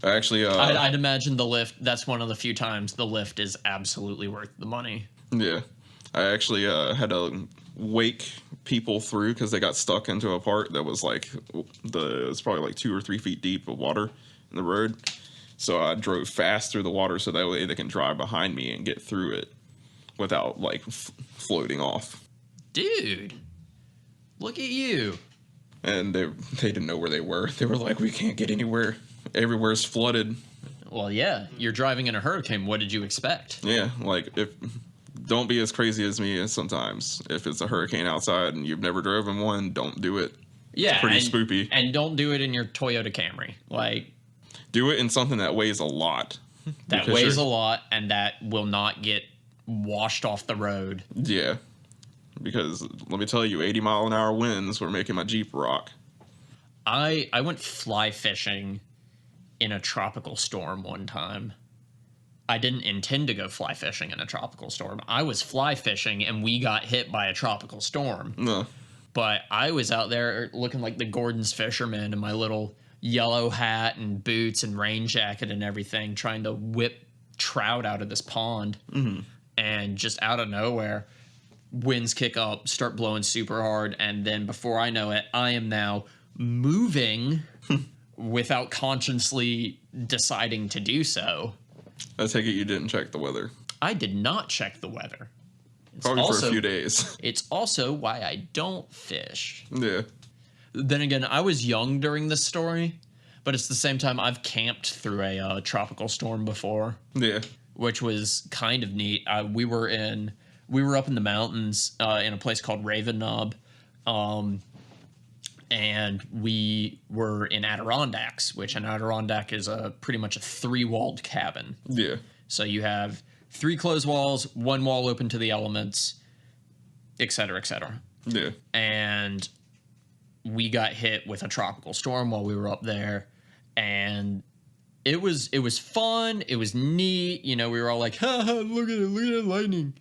Actually, I'd imagine the lift, that's one of the few times the lift is absolutely worth the money. Yeah. I actually had to wake people through because they got stuck into a part that was like, it was probably like 2 or 3 feet deep of water in the road. So I drove fast through the water so that way they can drive behind me and get through it without, like, floating off. Dude, look at you. And they didn't know where they were. They were like, we can't get anywhere. Everywhere's flooded. Well, yeah, you're driving in a hurricane. What did you expect? Yeah, like, don't be as crazy as me sometimes. If it's a hurricane outside and you've never driven one, don't do it. Yeah, it's pretty spoopy. And don't do it in your Toyota Camry. Like, do it in something that weighs a lot. That weighs a lot and that will not get washed off the road. Yeah. Because, let me tell you, 80-mile-an-hour winds were making my Jeep rock. I went fly fishing in a tropical storm one time. I didn't intend to go fly fishing in a tropical storm. I was fly fishing and we got hit by a tropical storm. No. But I was out there looking like the Gordon's fisherman in my little yellow hat and boots and rain jacket and everything, trying to whip trout out of this pond. Mm-hmm. And just out of nowhere, winds kick up, start blowing super hard, and then before I know it, I am now moving without consciously deciding to do so. I take it you didn't check the weather. I did not check the weather. Probably for a few days. It's also why I don't fish. Yeah. Then again, I was young during this story, but it's the same time I've camped through a tropical storm before. Yeah. Which was kind of neat. We were up in the mountains in a place called Raven Knob, and we were in Adirondacks, which an Adirondack is pretty much a 3-walled cabin. Yeah. So you have 3 closed walls, 1 wall open to the elements, et cetera, et cetera. Yeah. And we got hit with a tropical storm while we were up there, and it was fun. It was neat. You know, we were all like, ha, ha, look at it, lightning.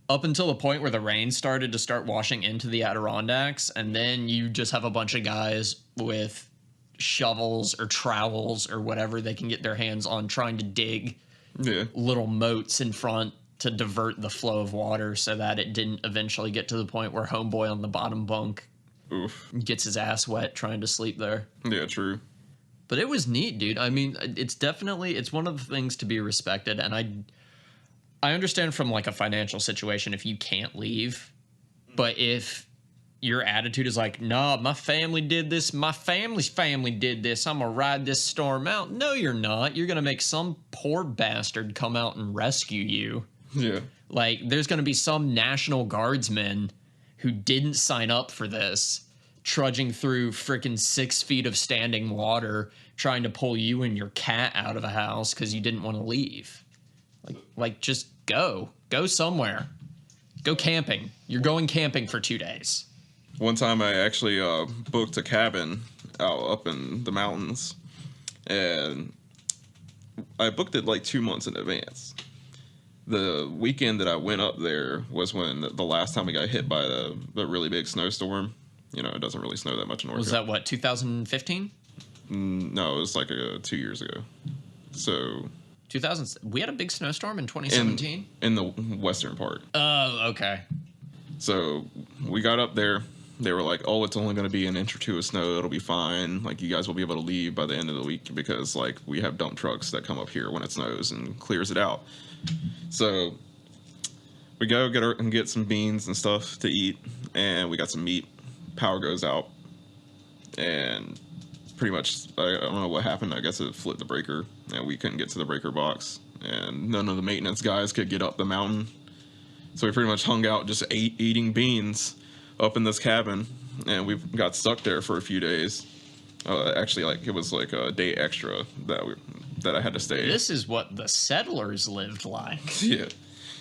Up until the point where the rain started to start washing into the Adirondacks, and then you just have a bunch of guys with shovels or trowels or whatever they can get their hands on trying to dig little moats in front to divert the flow of water so that it didn't eventually get to the point where homeboy on the bottom bunk gets his ass wet trying to sleep there. Yeah, true. But it was neat, dude. I mean, it's one of the things to be respected, and I understand from like a financial situation if you can't leave, but if your attitude is like, nah, my family did this, my family's family did this, I'm gonna ride this storm out. No, you're not. You're gonna make some poor bastard come out and rescue you. Yeah. Like, there's gonna be some National Guardsman who didn't sign up for this, trudging through freaking 6 feet of standing water, trying to pull you and your cat out of a house because you didn't want to leave. Like, just go somewhere. Go camping. You're going camping for 2 days. One time I actually booked a cabin out up in the mountains, and I booked it like 2 months in advance. The weekend that I went up there was when the last time we got hit by the really big snowstorm. You know, it doesn't really snow that much in North. Was that what, 2015? No, it was like 2 years ago. So 2000. We had a big snowstorm in 2017 in the western part. Oh, okay. So we got up there. They were like, "Oh, it's only going to be an inch or 2 of snow. It'll be fine. Like, you guys will be able to leave by the end of the week because like we have dump trucks that come up here when it snows and clears it out." So we go get some beans and stuff to eat, and we got some meat. Power goes out, and pretty much I don't know what happened. I guess it flipped the breaker, and we couldn't get to the breaker box, and none of the maintenance guys could get up the mountain. So we pretty much hung out just eating beans up in this cabin, and we got stuck there for a few days. Actually, like, it was like a day extra that I had to stay. This is what the settlers lived like. Yeah.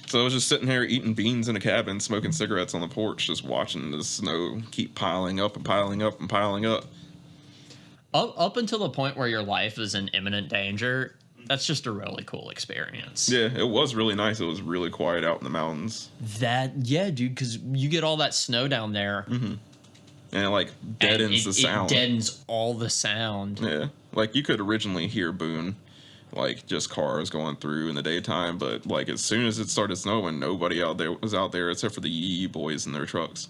So I was just sitting here eating beans in a cabin, smoking cigarettes on the porch, just watching the snow keep piling up and piling up and piling up. Up until the point where your life is in imminent danger, that's just a really cool experience. Yeah, it was really nice. It was really quiet out in the mountains. Yeah, dude, because you get all that snow down there. Mm-hmm. And it, like, deadens the sound. It deadens all the sound. Yeah. Like, you could originally hear Boone, like, just cars going through in the daytime, but, like, as soon as it started snowing, nobody was out there except for the Yee boys in their trucks.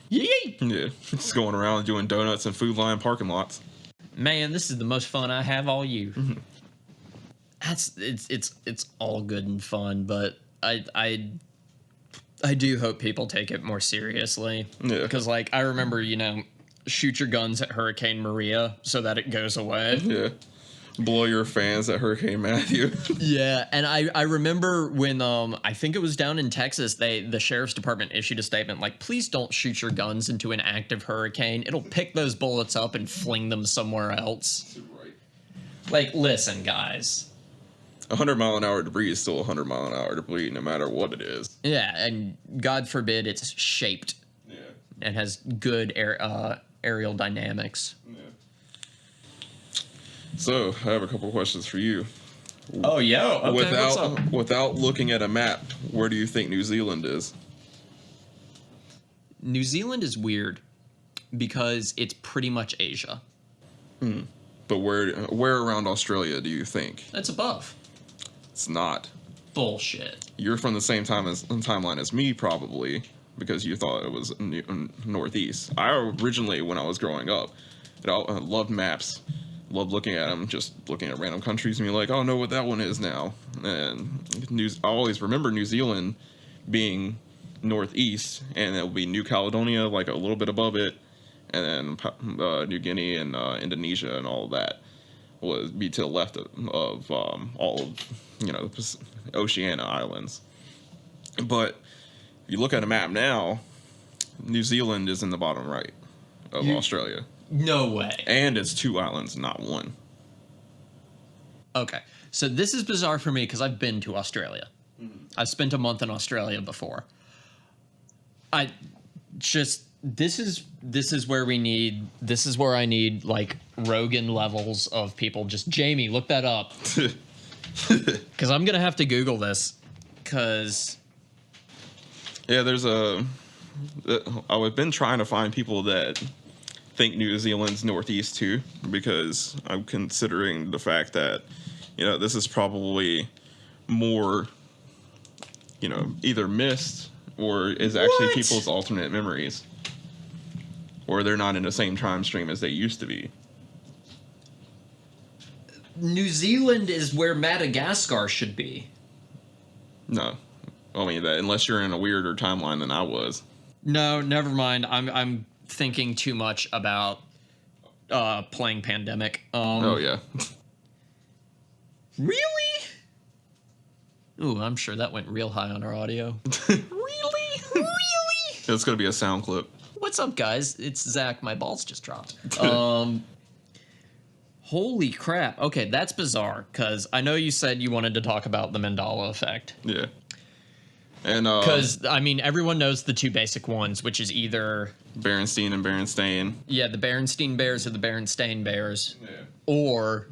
Yee! Yeah. Just going around doing donuts in Food Lion parking lots. Man, this is the most fun I have all year. Mm-hmm. It's all good and fun, but I do hope people take it more seriously. Yeah. Because, like, I remember, shoot your guns at Hurricane Maria so that it goes away. Yeah. Blow your fans at Hurricane Matthew. Yeah, and I remember when I think it was down in Texas, the sheriff's department issued a statement like, please don't shoot your guns into an active hurricane. It'll pick those bullets up and fling them somewhere else. Right. Like, listen, guys. 100-mile-an-hour debris is still 100-mile-an-hour debris, no matter what it is. Yeah, and God forbid it's shaped. Yeah. And has good aerial dynamics. Yeah. So, I have a couple of questions for you. Oh, yeah? Okay, without looking at a map, where do you think New Zealand is? New Zealand is weird because it's pretty much Asia. But where around Australia do you think? That's above. It's not. Bullshit. You're from the same timeline as me, probably, because you thought it was northeast. I originally, when I was growing up, I loved maps. love looking at them, just looking at random countries and be like, oh, I know what that one is now. And I always remember New Zealand being northeast, and it will be New Caledonia, like a little bit above it, and then New Guinea and Indonesia and all of that would be to the left of all of, Oceania islands. But if you look at a map now, New Zealand is in the bottom right of Australia. No way. And it's 2 islands, not 1. Okay. So this is bizarre for me because I've been to Australia. I've spent a month in Australia before. This is where I need like Rogan levels of people. Just Jamie, look that up. Because I'm going to have to Google this. Because... Yeah, I've been trying to find people that think New Zealand's northeast too, because I'm considering the fact that, this is probably more, either missed or is actually people's alternate memories. Or they're not in the same time stream as they used to be. New Zealand is where Madagascar should be. No. I mean, unless you're in a weirder timeline than I was. No, never mind. I'm thinking too much about playing Pandemic. Oh, yeah. Really? Ooh, I'm sure that went real high on our audio. Really? It's going to be a sound clip. What's up, guys? It's Zach. My balls just dropped. Holy crap. Okay, that's bizarre, because I know you said you wanted to talk about the Mandala effect. Yeah. And because, everyone knows the 2 basic ones, which is either... Berenstain and Berenstain. Yeah, the Berenstain Bears or the Berenstain Bears. Yeah. Or...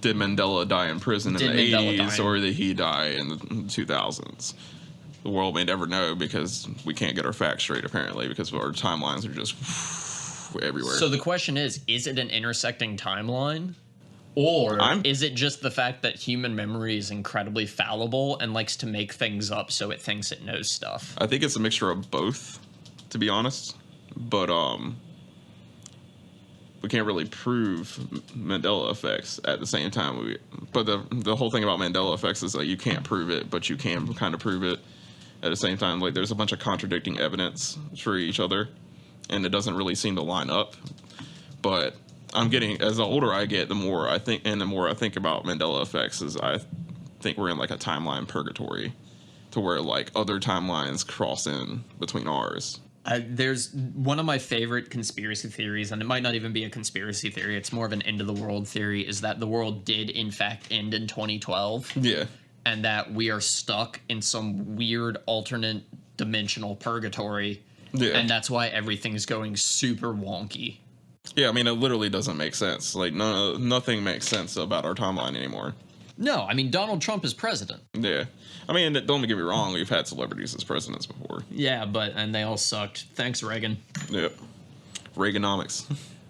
did Mandela die in prison in the 80s, or did he die in the 2000s? The world may never know, because we can't get our facts straight, apparently, because our timelines are just everywhere. So the question is it an intersecting timeline? Or is it just the fact that human memory is incredibly fallible and likes to make things up so it thinks it knows stuff? I think it's a mixture of both, to be honest. But we can't really prove Mandela effects at the same time. But the whole thing about Mandela effects is that you can't prove it, but you can kind of prove it at the same time. Like, there's a bunch of contradicting evidence for each other, and it doesn't really seem to line up. But as the older I get, the more I think about Mandela effects, is I think we're in like a timeline purgatory, to where like other timelines cross in between ours. There's one of my favorite conspiracy theories, and it might not even be a conspiracy theory, it's more of an end of the world theory, is that the world did in fact end in 2012. Yeah. And that we are stuck in some weird alternate dimensional purgatory. Yeah. And that's why everything's going super wonky. Yeah, it literally doesn't make sense. Like, nothing makes sense about our timeline anymore. No, Donald Trump is president. Yeah. Don't get me wrong, we've had celebrities as presidents before. Yeah, and they all sucked. Thanks, Reagan. Yep. Reaganomics.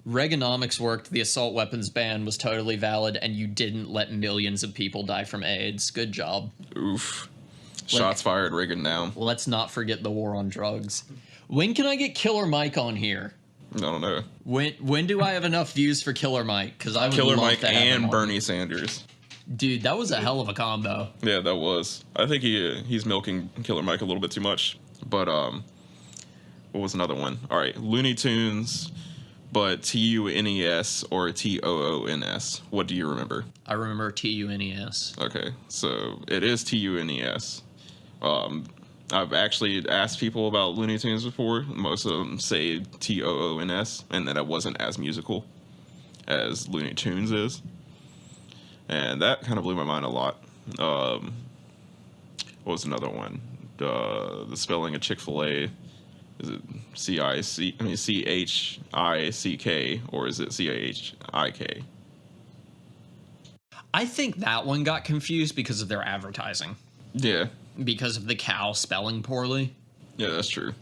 Reaganomics worked, the assault weapons ban was totally valid, and you didn't let millions of people die from AIDS. Good job. Oof. Shots fired, Reagan down. Let's not forget the war on drugs. When can I get Killer Mike on here? I don't know. When do I have enough views for Killer Mike? Because I would Killer love Mike to have him and on. Bernie Sanders. Dude, that was a hell of a combo. Yeah, that was. I think he's milking Killer Mike a little bit too much. But what was another one? All right, Looney Tunes, but TUNES or TOONS. What do you remember? I remember TUNES. Okay, so it is TUNES. I've actually asked people about Looney Tunes before. Most of them say TOONS, and that it wasn't as musical as Looney Tunes is. And that kind of blew my mind a lot. What was another one? The spelling of Chick-fil-A. Is it CHICK, or is it CHIK? I think that one got confused because of their advertising. Yeah. Because of the cow spelling poorly. Yeah, that's true.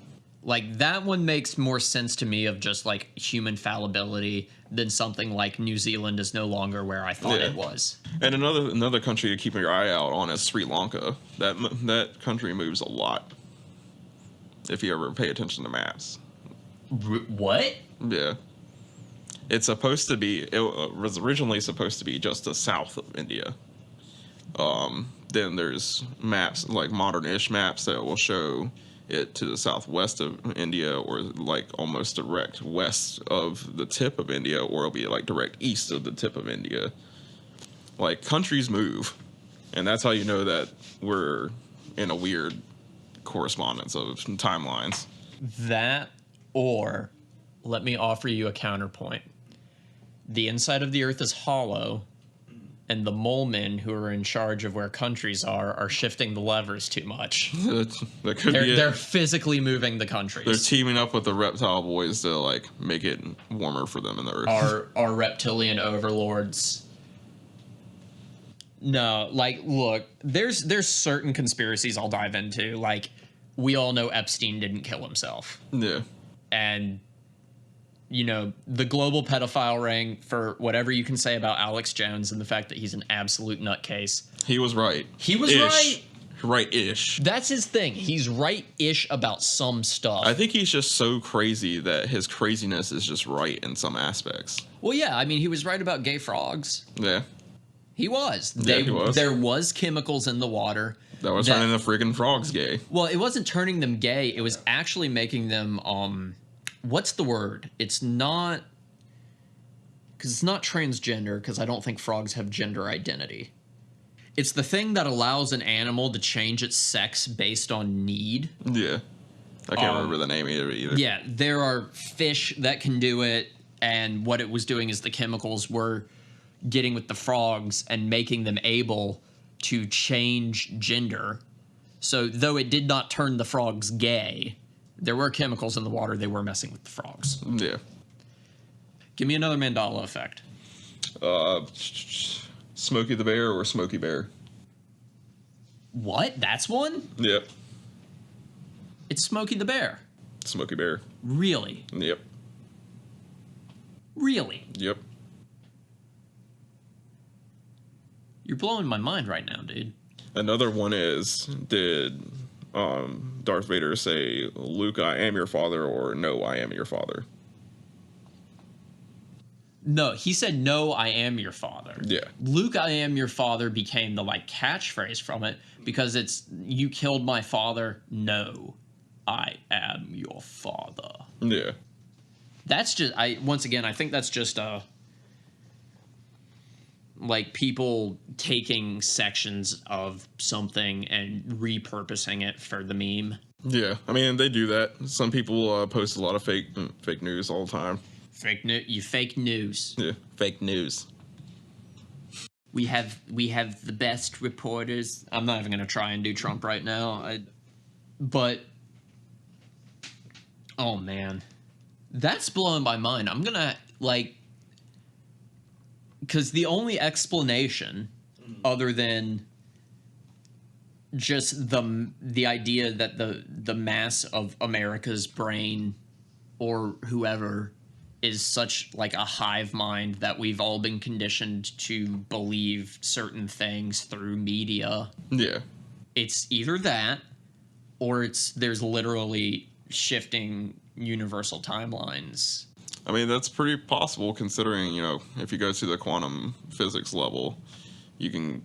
Like, that one makes more sense to me of just, like, human fallibility than something like New Zealand is no longer where I thought it was. And another country to keep your eye out on is Sri Lanka. That country moves a lot, if you ever pay attention to maps. What? Yeah. It's supposed to be. It was originally supposed to be just the south of India. Then there's maps, like modern-ish maps, that will show it to the southwest of India, or like almost direct west of the tip of India, or it'll be like direct east of the tip of India. Like, countries move, and that's how you know that we're in a weird correspondence of timelines. That, or let me offer you a counterpoint. The inside of the earth is hollow, and the mole men who are in charge of where countries are shifting the levers too much. That could be it. They're physically moving the countries. They're teaming up with the reptile boys to like make it warmer for them in the earth. Our reptilian overlords. No, like, look, there's certain conspiracies I'll dive into. Like, we all know Epstein didn't kill himself. Yeah. And, you know, the global pedophile ring, for whatever you can say about Alex Jones and the fact that he's an absolute nutcase. He was right. He was right. Right-ish. That's his thing. He's right-ish about some stuff. I think he's just so crazy that his craziness is just right in some aspects. Well, yeah, I mean, he was right about gay frogs. Yeah. He was. He was. There was chemicals in the water. That was turning the friggin' frogs gay. Well, it wasn't turning them gay. It was actually making them, what's the word? It's not, because it's not transgender, because I don't think frogs have gender identity. It's the thing that allows an animal to change its sex based on need. Yeah. I can't remember the name either. Yeah, there are fish that can do it, and what it was doing is the chemicals were getting with the frogs and making them able to change gender. So though it did not turn the frogs gay, there were chemicals in the water. They were messing with the frogs. Yeah. Give me another Mandala effect. Smokey the Bear or Smokey Bear? What? That's one? Yep. It's Smokey the Bear. Smokey Bear. Really? Yep. Really? Yep. You're blowing my mind right now, dude. Another one is, did Darth Vader say, Luke, I am your father, or no, I am your father? No, he said, no, I am your father. Yeah. Luke, I am your father became the, like, catchphrase from it, because it's, you killed my father, no, I am your father. Yeah. That's just, once again, I think that's just, like, people taking sections of something and repurposing it for the meme. Yeah, I mean, they do that. Some people post a lot of fake news all the time. You fake news. Yeah, fake news. We have the best reporters. I'm not even going to try and do Trump right now. But, oh, man. That's blowing my mind. I'm going to, like, because the only explanation other than just the idea that the mass of America's brain or whoever is such like a hive mind that we've all been conditioned to believe certain things through media. Yeah. It's either that or there's literally shifting universal timelines. I mean, that's pretty possible considering, you know, if you go to the quantum physics level, you can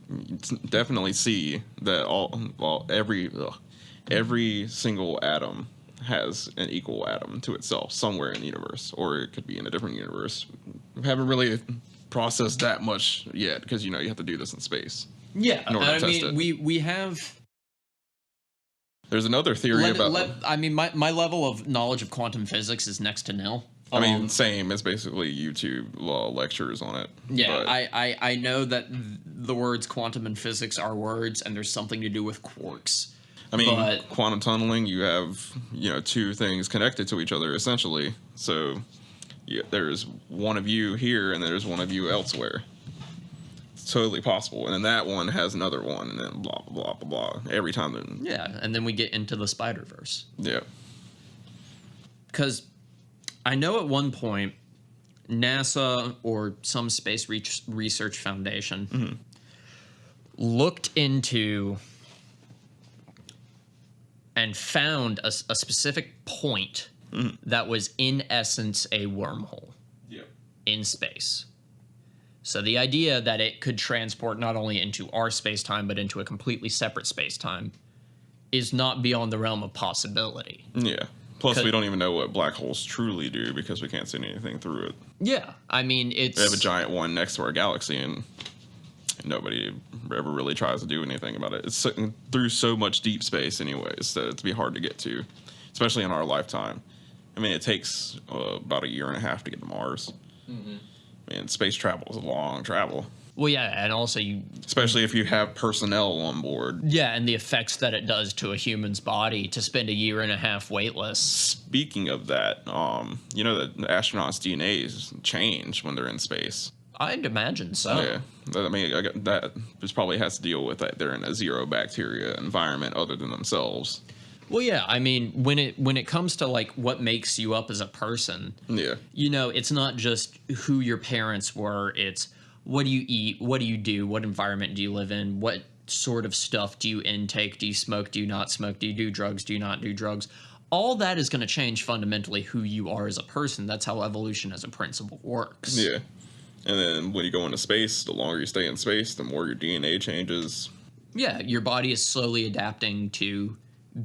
definitely see that every single atom has an equal atom to itself somewhere in the universe, or it could be in a different universe. We haven't really processed that much yet because, you know, you have to do this in space. Yeah, I mean, we have... There's another theory about... I mean, my level of knowledge of quantum physics is next to nil. I mean, same. It's basically YouTube lectures on it. Yeah, I know that the words quantum and physics are words, and there's something to do with quarks. I mean, quantum tunneling, you have, you know, two things connected to each other, essentially. So there's one of you here, and there's one of you elsewhere. It's totally possible. And then that one has another one, and then blah, blah, blah, blah, blah. Every time. Yeah, and then we get into the Spider-Verse. Yeah. Because I know at one point, NASA or some space research foundation looked into and found a specific point that was in essence a wormhole in space. So the idea that it could transport not only into our space-time, but into a completely separate space-time is not beyond the realm of possibility. Yeah. Plus, we don't even know what black holes truly do because we can't see anything through it. Yeah. I mean, We have a giant one next to our galaxy, and nobody ever really tries to do anything about it. It's through so much deep space anyways that it'd be hard to get to, especially in our lifetime. I mean, it takes about 1.5 years to get to Mars. Mm-hmm. I mean, space travel is a long travel. Well, yeah, and also especially if you have personnel on board. Yeah, and the effects that it does to a human's body to spend 1.5 years weightless. Speaking of that, you know that astronauts' DNAs change when they're in space. I'd imagine so. Yeah, I mean, that just probably has to deal with that they're in a zero bacteria environment other than themselves. Well, yeah, I mean, when it comes to like what makes you up as a person, yeah, you know, it's not just who your parents were. It's what do you eat? What do you do? What environment do you live in? What sort of stuff do you intake? Do you smoke? Do you not smoke? Do you do drugs? Do you not do drugs? All that is going to change fundamentally who you are as a person. That's how evolution as a principle works. Yeah. And then when you go into space, the longer you stay in space, the more your DNA changes. Yeah, your body is slowly adapting to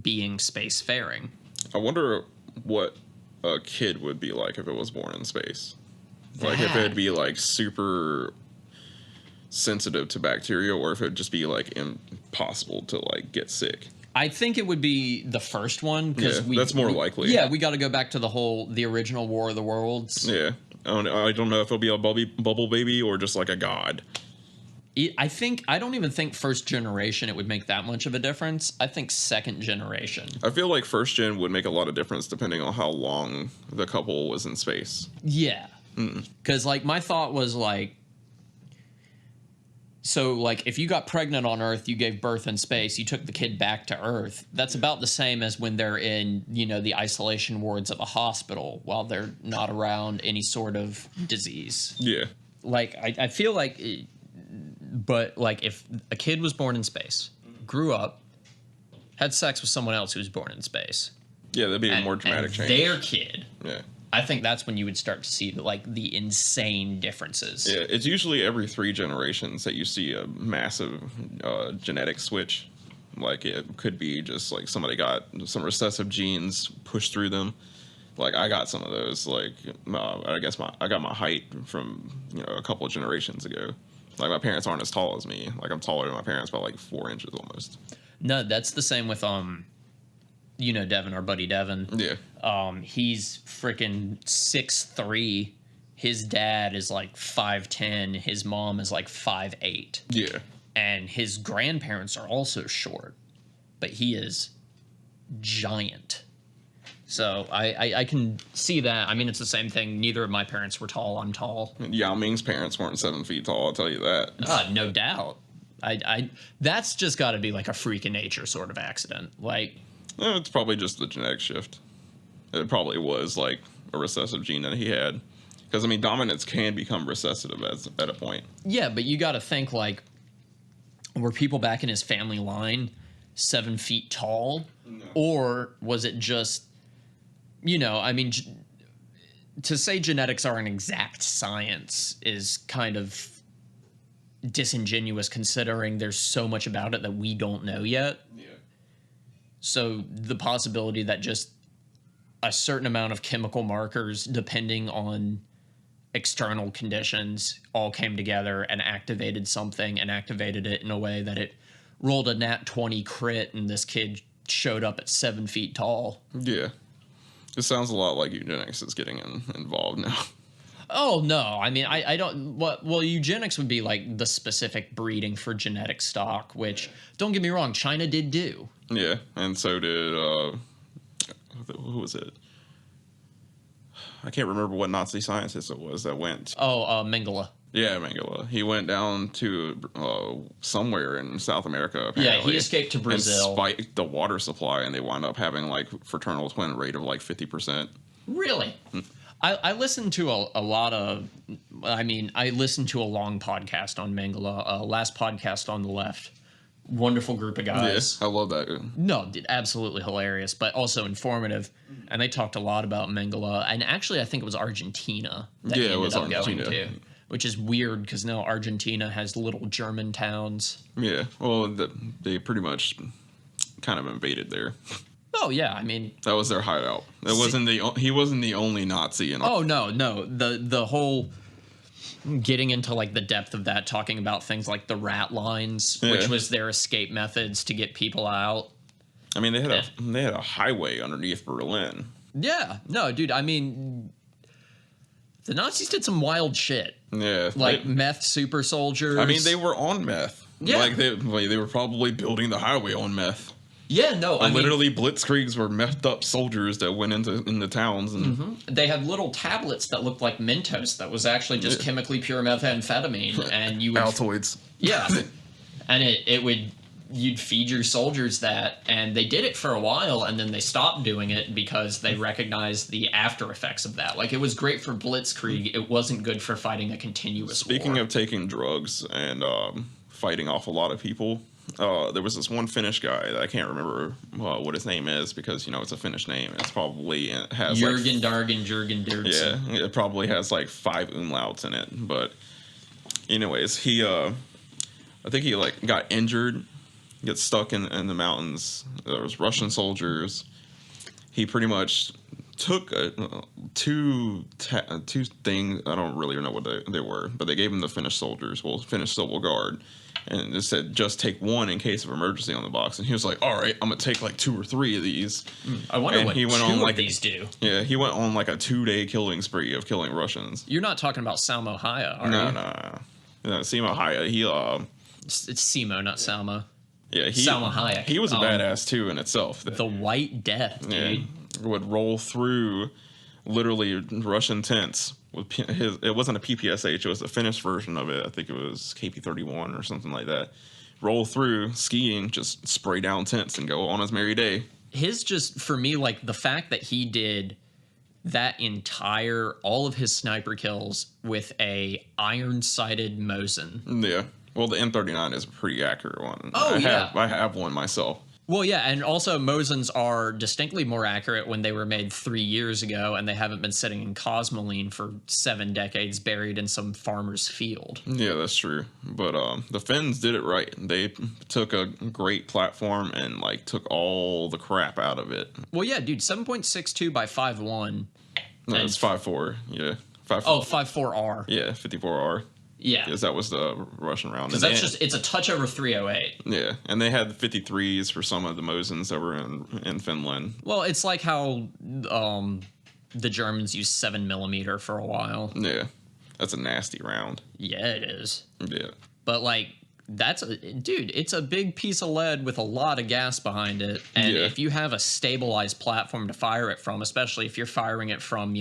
being spacefaring. I wonder what a kid would be like if it was born in space. Like if it'd be like super sensitive to bacteria, or if it'd just be like impossible to like get sick. I think it would be the first one because that's more likely. Yeah, we got to go back to the original War of the Worlds. Yeah, I don't know if it'll be a bubble baby or just like a god. I don't even think first generation it would make that much of a difference. I think second generation. I feel like first gen would make a lot of difference depending on how long the couple was in space. Yeah, because like my thought was like, so like if you got pregnant on Earth, you gave birth in space, you took the kid back to Earth. That's about the same as when they're in, you know, the isolation wards of a hospital while they're not around any sort of disease. Yeah, like I feel like. But, like, if a kid was born in space, grew up, had sex with someone else who was born in space. Yeah, that'd be a more dramatic change. Their kid. Yeah. I think that's when you would start to see, the insane differences. Yeah, it's usually every 3 generations that you see a massive genetic switch. Like, it could be just, like, somebody got some recessive genes pushed through them. Like, I got some of those. Like, I guess I got my height from, a couple of generations ago. Like, my parents aren't as tall as me. Like, I'm taller than my parents by, 4 inches almost. No, that's the same with, Devin, our buddy Devin. Yeah. He's freaking 6'3". His dad is, 5'10". His mom is, 5'8". Yeah. And his grandparents are also short. But he is giant. So I can see that. I mean, it's the same thing. Neither of my parents were tall. I'm tall. Yao Ming's parents weren't 7 feet tall, I'll tell you that. No doubt. That's just got to be like a freak of nature sort of accident. It's probably just the genetic shift. It probably was like a recessive gene that he had. Because, I mean, dominance can become recessive at a point. Yeah, but you got to think, were people back in his family line 7 feet tall? No. Or was it just... I mean, to say genetics are an exact science is kind of disingenuous considering there's so much about it that we don't know yet. Yeah. So the possibility that just a certain amount of chemical markers, depending on external conditions, all came together and activated something and activated it in a way that it rolled a nat 20 crit and this kid showed up at 7 feet tall. Yeah. It sounds a lot like eugenics is getting involved now. Oh, no. I mean, I don't... Well, eugenics would be, the specific breeding for genetic stock, which, don't get me wrong, China did do. Yeah, and so did... who was it? I can't remember what Nazi scientist it was that went... Mengele. Yeah, Mandala. He went down to somewhere in South America, apparently. Yeah, he escaped to Brazil. And spiked the water supply, and they wound up having, fraternal twin rate of, 50%. Really? I listened to a lot of... I mean, I listened to a long podcast on Mandala. Last podcast on the left Wonderful group of guys. Yeah, I love that. No, dude, absolutely hilarious, but also informative. And they talked a lot about Mandala. And actually, I think it was Argentina that he Yeah, it ended was up Argentina. going to, which is weird because now Argentina has little German towns. Yeah, well, they pretty much kind of invaded there. Oh yeah, I mean, That was their hideout. He wasn't the only Nazi in. oh no, the whole getting into like the depth of that, talking about things like the rat lines, which Yeah. was their escape methods to get people out. I mean, they had a highway underneath Berlin. Yeah, no, dude, I mean, the Nazis did some wild shit, Yeah, like meth super soldiers. I mean, they were on meth. Yeah. Like they were probably building the highway on meth. yeah, no, I mean, Literally, blitzkriegs were methed up soldiers that went into towns, and they had little tablets that looked like Mentos that was actually just Yeah. chemically pure methamphetamine, and you would Altoids. yeah, and you'd feed your soldiers that, and they did it for a while, and then they stopped doing it because they recognized the after effects of that. Like, it was great for blitzkrieg, it wasn't good for fighting a continuous Speaking war. of taking drugs and fighting off a lot of people, there was this one Finnish guy that I can't remember what his name is because it's a Finnish name. It has Jürgen Dargen Jürgen Dirksen. Yeah, it probably has like 5 umlauts in it. But anyways, I think he like got injured, got stuck in the mountains. There was Russian soldiers. He pretty much took two things. I don't really know what they were, but they gave him the Finnish soldiers, Finnish Civil Guard, and it said just take one in case of emergency on the box. And he was like, "All right, I'm gonna take like 2 or 3 of these." I wonder And what he went two on, of like, these do. Yeah, he went on like a 2-day killing spree of killing Russians. You're not talking about Salmo Haya, are No, you? no. Simo Haya, he It's Simo, not Salmo. yeah, Salma Hayek. He was a badass too in itself. The White Death, dude. Yeah, would roll through literally Russian tents with his. It wasn't a PPSH; it was a Finnish version of it. I think it was KP-31 or something like that. Roll through skiing, just spray down tents and go on his merry day. His just, for me, like the fact that he did that all of his sniper kills with a iron-sighted Mosin. Yeah. Well, the M39 is a pretty accurate one. Oh, yeah. I have one myself. Well, yeah, and also Mosins are distinctly more accurate when they were made 3 years ago, and they haven't been sitting in Cosmoline for 7 decades buried in some farmer's field. Yeah, that's true. But the Finns did it right. They took a great platform and like took all the crap out of it. Well, yeah, dude, 7.62 by 5.1. No, And- it's 5.4. Yeah, 5. Oh, 5.4R. Yeah, 54R. Yeah. Because that was the Russian round. Because And that's they- just, it's a touch over 308. Yeah, and they had the 53s for some of the Mosins that were in Finland. Well, it's like how the Germans used 7mm for a while. Yeah, that's a nasty round. Yeah, it is. Yeah. But like it's a big piece of lead with a lot of gas behind it. And Yeah. if you have a stabilized platform to fire it from, especially if you're firing it from,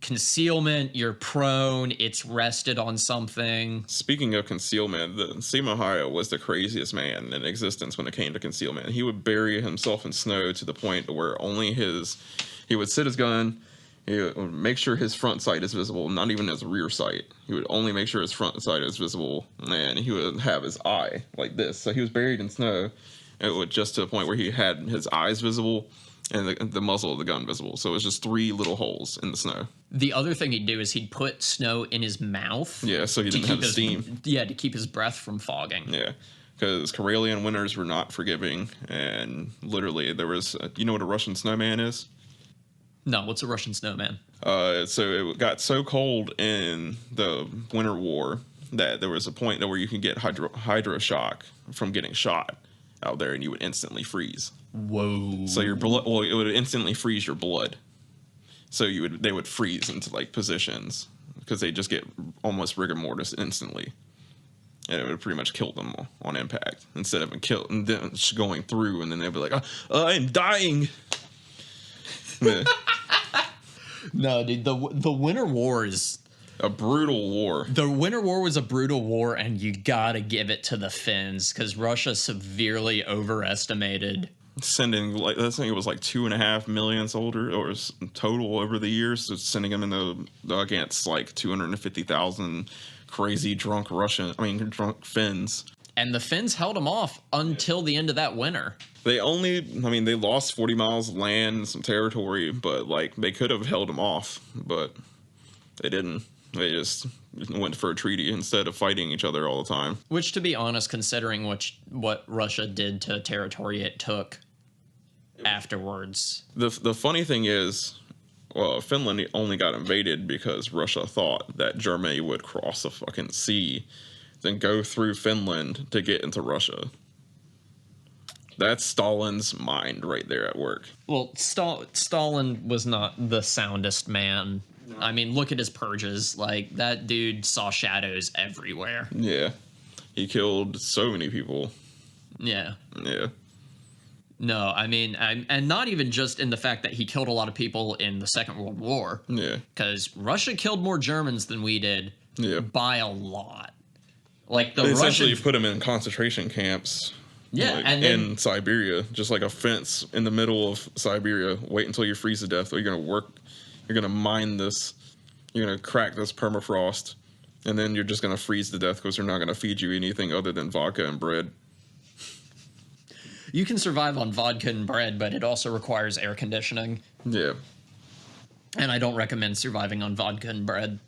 concealment, you're prone, it's rested on something. Speaking of concealment, the Simo Haya was the craziest man in existence when it came to concealment. He would bury himself in snow to the point where he would sit his gun, he would make sure his front sight is visible, not even his rear sight. He would only make sure his front sight is visible, and he would have his eye like this. So he was buried in snow, and it would just to the point where he had his eyes visible and the muzzle of the gun visible. So it was just 3 little holes in the snow. The other thing he'd do is he'd put snow in his mouth. Yeah, so he didn't have the steam. Yeah, to keep his breath from fogging. Yeah, because Karelian winters were not forgiving, and literally there was, you know what a Russian snowman is? No, what's a Russian snowman? So it got so cold in the Winter War that there was a point where you could get hydroshock from getting shot out there, and you would instantly freeze. Whoa. So your blood, well, it would instantly freeze your blood. So they would freeze into like positions because they just get almost rigor mortis instantly, and it would pretty much kill them on impact instead of going through, and then they'd be like, "I'm dying." Yeah. No, dude, the Winter War is A brutal war. The Winter War was a brutal war, and you gotta give it to the Finns because Russia severely overestimated. Sending, like, I think it was like 2.5 million soldiers or total over the years, so sending them against like 250,000 crazy drunk Finns. and the Finns held them off until the end of that winter. They lost 40 miles of land, some territory, but like they could have held them off, but they didn't. They just went for a treaty instead of fighting each other all the time. Which, to be honest, considering what Russia did to territory it took afterwards. The funny thing is, Finland only got invaded because Russia thought that Germany would cross the fucking sea, then go through Finland to get into Russia. That's Stalin's mind right there at work. Well, Stalin was not the soundest man. No. I mean, look at his purges. Like, that dude saw shadows everywhere. Yeah. He killed so many people. Yeah. Yeah. No, I mean, and not even just in the fact that he killed a lot of people in the Second World War. Yeah. Because Russia killed more Germans than we did. Yeah. By a lot. Like, the they essentially Russians put them in concentration camps. Yeah, like, and then, in Siberia, just like a fence in the middle of Siberia. Wait until you freeze to death, or you're gonna work. You're gonna mine this. You're gonna crack this permafrost, and then you're just gonna freeze to death because they're not gonna feed you anything other than vodka and bread. You can survive on vodka and bread, but it also requires air conditioning. Yeah, and I don't recommend surviving on vodka and bread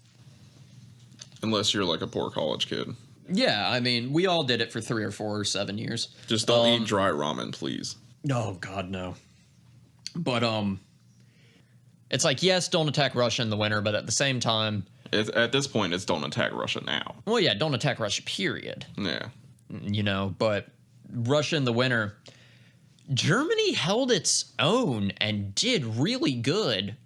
unless you're like a poor college kid. Yeah, I mean, we all did it for 3 or 4 or 7 years. Just don't eat dry ramen, please. Oh, God, no. But, it's like, yes, don't attack Russia in the winter, but at the same time... At this point, it's don't attack Russia now. Well, yeah, don't attack Russia, period. Yeah. You know, but Russia in the winter... Germany held its own and did really good.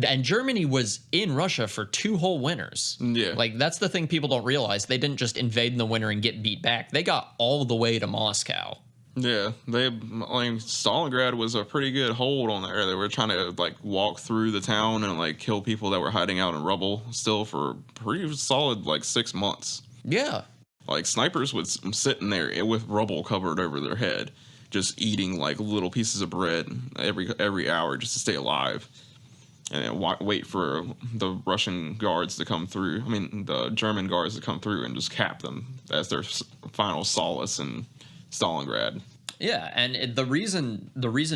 And Germany was in Russia for 2 whole winters. Yeah. Like, that's the thing people don't realize. They didn't just invade in the winter and get beat back. They got all the way to Moscow. Yeah. Stalingrad was a pretty good hold on there. They were trying to, like, walk through the town and, like, kill people that were hiding out in rubble still for pretty solid, like, 6 months. Yeah. Like, snipers would sit in there with rubble covered over their head, just eating, like, little pieces of bread every hour just to stay alive. And then wait for the Russian guards to come through. I mean, the German guards to come through and just cap them as their final solace in Stalingrad. Yeah, and the reason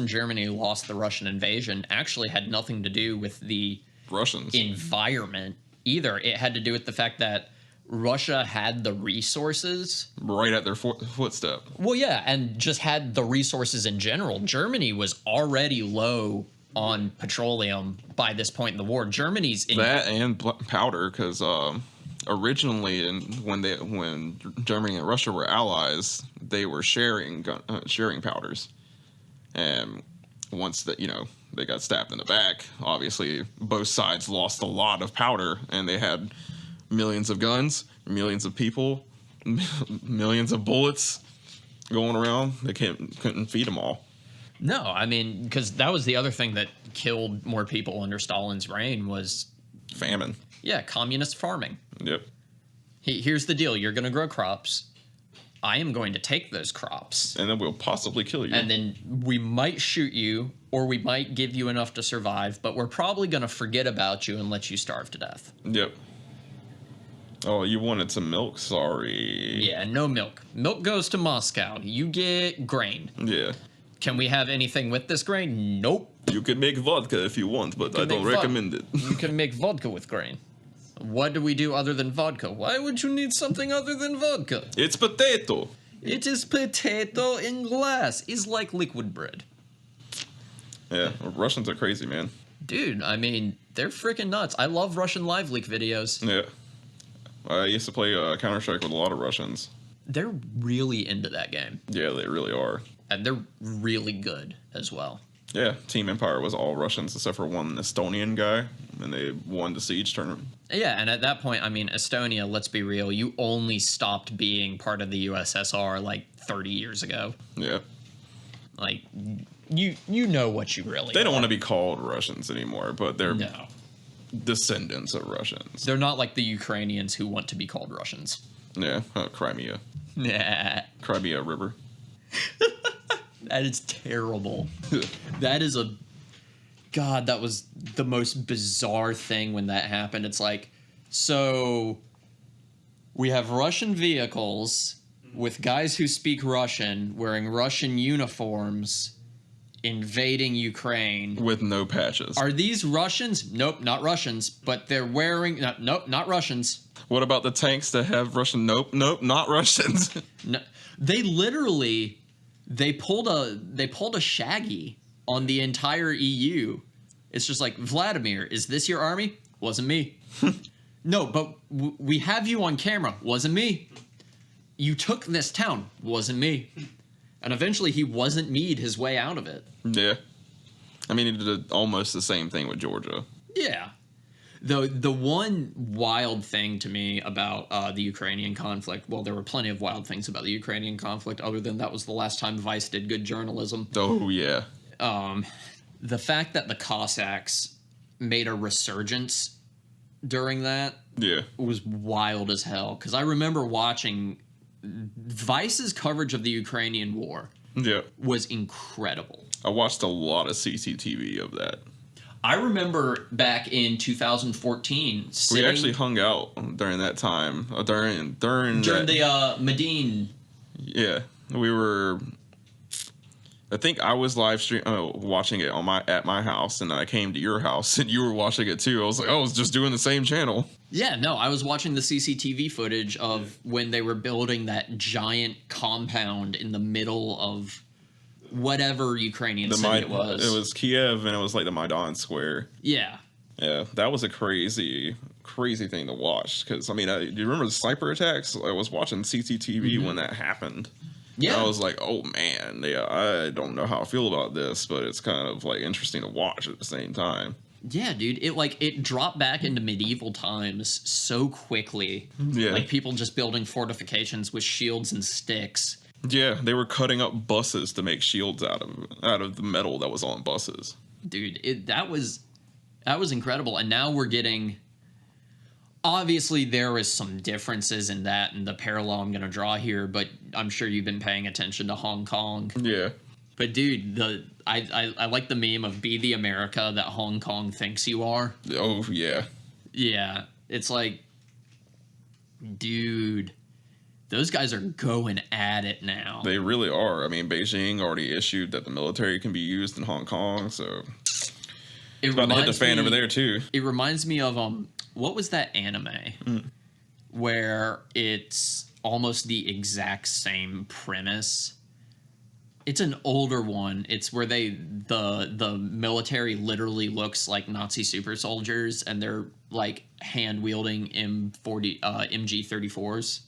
Germany lost the Russian invasion actually had nothing to do with the Russians environment either. It had to do with the fact that Russia had the resources right at their footstep. Well, yeah, and just had the resources in general. Germany was already low on petroleum by this point in the war. Germany's in that and powder, because originally, when Germany and Russia were allies, they were sharing powders, and once that they got stabbed in the back, obviously both sides lost a lot of powder, and they had millions of guns, millions of people, millions of bullets going around. They couldn't feed them all. No, I mean, because that was the other thing that killed more people under Stalin's reign was... famine. Yeah, communist farming. Yep. Here's the deal. You're going to grow crops. I am going to take those crops. And then we'll possibly kill you. And then we might shoot you, or we might give you enough to survive, but we're probably going to forget about you and let you starve to death. Yep. Oh, you wanted some milk? Sorry. Yeah, no milk. Milk goes to Moscow. You get grain. Yeah. Can we have anything with this grain? Nope. You can make vodka if you want, but I don't recommend it. You can make vodka with grain. What do we do other than vodka? Why would you need something other than vodka? It's potato. It is potato in glass. It's like liquid bread. Yeah, Russians are crazy, man. Dude, I mean, they're freaking nuts. I love Russian live leak videos. Yeah. I used to play Counter-Strike with a lot of Russians. They're really into that game. Yeah, they really are. And they're really good as well. Yeah, Team Empire was all Russians except for one Estonian guy, and they won the Siege tournament. Yeah, and at that point, I mean, Estonia, let's be real, you only stopped being part of the USSR like 30 years ago. Yeah. Like, you know what you really They don't want to be called Russians anymore, but they're no. descendants of Russians. They're not like the Ukrainians who want to be called Russians. Yeah, Crimea. Nah. Crimea River. That is terrible. That is God, that was the most bizarre thing when that happened. It's like, so we have Russian vehicles with guys who speak Russian wearing Russian uniforms invading Ukraine. With no patches. Are these Russians? Nope, not Russians, but they're wearing... nope, not Russians. What about the tanks that have Russian? Nope, not Russians. No, they literally... They pulled a Shaggy on the entire EU. It's just like, Vladimir, is this your army? Wasn't me. No, but we have you on camera. Wasn't me. You took this town. Wasn't me. And eventually he wasn't mead his way out of it. Yeah. I mean, he did almost the same thing with Georgia. Yeah. The one wild thing to me about the Ukrainian conflict, well, there were plenty of wild things about the Ukrainian conflict, other than that was the last time Vice did good journalism. Oh, yeah. The fact that the Cossacks made a resurgence during that was wild as hell. Because I remember watching Vice's coverage of the Ukrainian war was incredible. I watched a lot of CCTV of that. I remember back in 2014 we actually hung out during that time. During the Medine. Yeah, we were. I think I was watching it at my house, and then I came to your house, and you were watching it too. I was like, I was just doing the same channel. Yeah, no, I was watching the CCTV footage of when they were building that giant compound in the middle of whatever Ukrainian city it was. It was Kiev, and it was like the Maidan Square. Yeah. Yeah, that was a crazy thing to watch. Because, I mean, do you remember the sniper attacks? I was watching CCTV when that happened. Yeah. And I was like, oh, man, yeah, I don't know how I feel about this, but it's kind of, like, interesting to watch at the same time. Yeah, dude, it dropped back into medieval times so quickly. Yeah. Like, people just building fortifications with shields and sticks. Yeah, they were cutting up buses to make shields out of the metal that was on buses. Dude, that was incredible. And now we're getting... Obviously, there is some differences in that and the parallel I'm going to draw here, but I'm sure you've been paying attention to Hong Kong. Yeah. But, dude, I like the meme of be the America that Hong Kong thinks you are. Oh, yeah. Yeah. It's like, dude... Those guys are going at it now. They really are. I mean, Beijing already issued that the military can be used in Hong Kong, so it's about to hit the fan over there too. It reminds me of what was that anime where it's almost the exact same premise? It's an older one. It's where the military literally looks like Nazi super soldiers, and they're like hand wielding MG34s.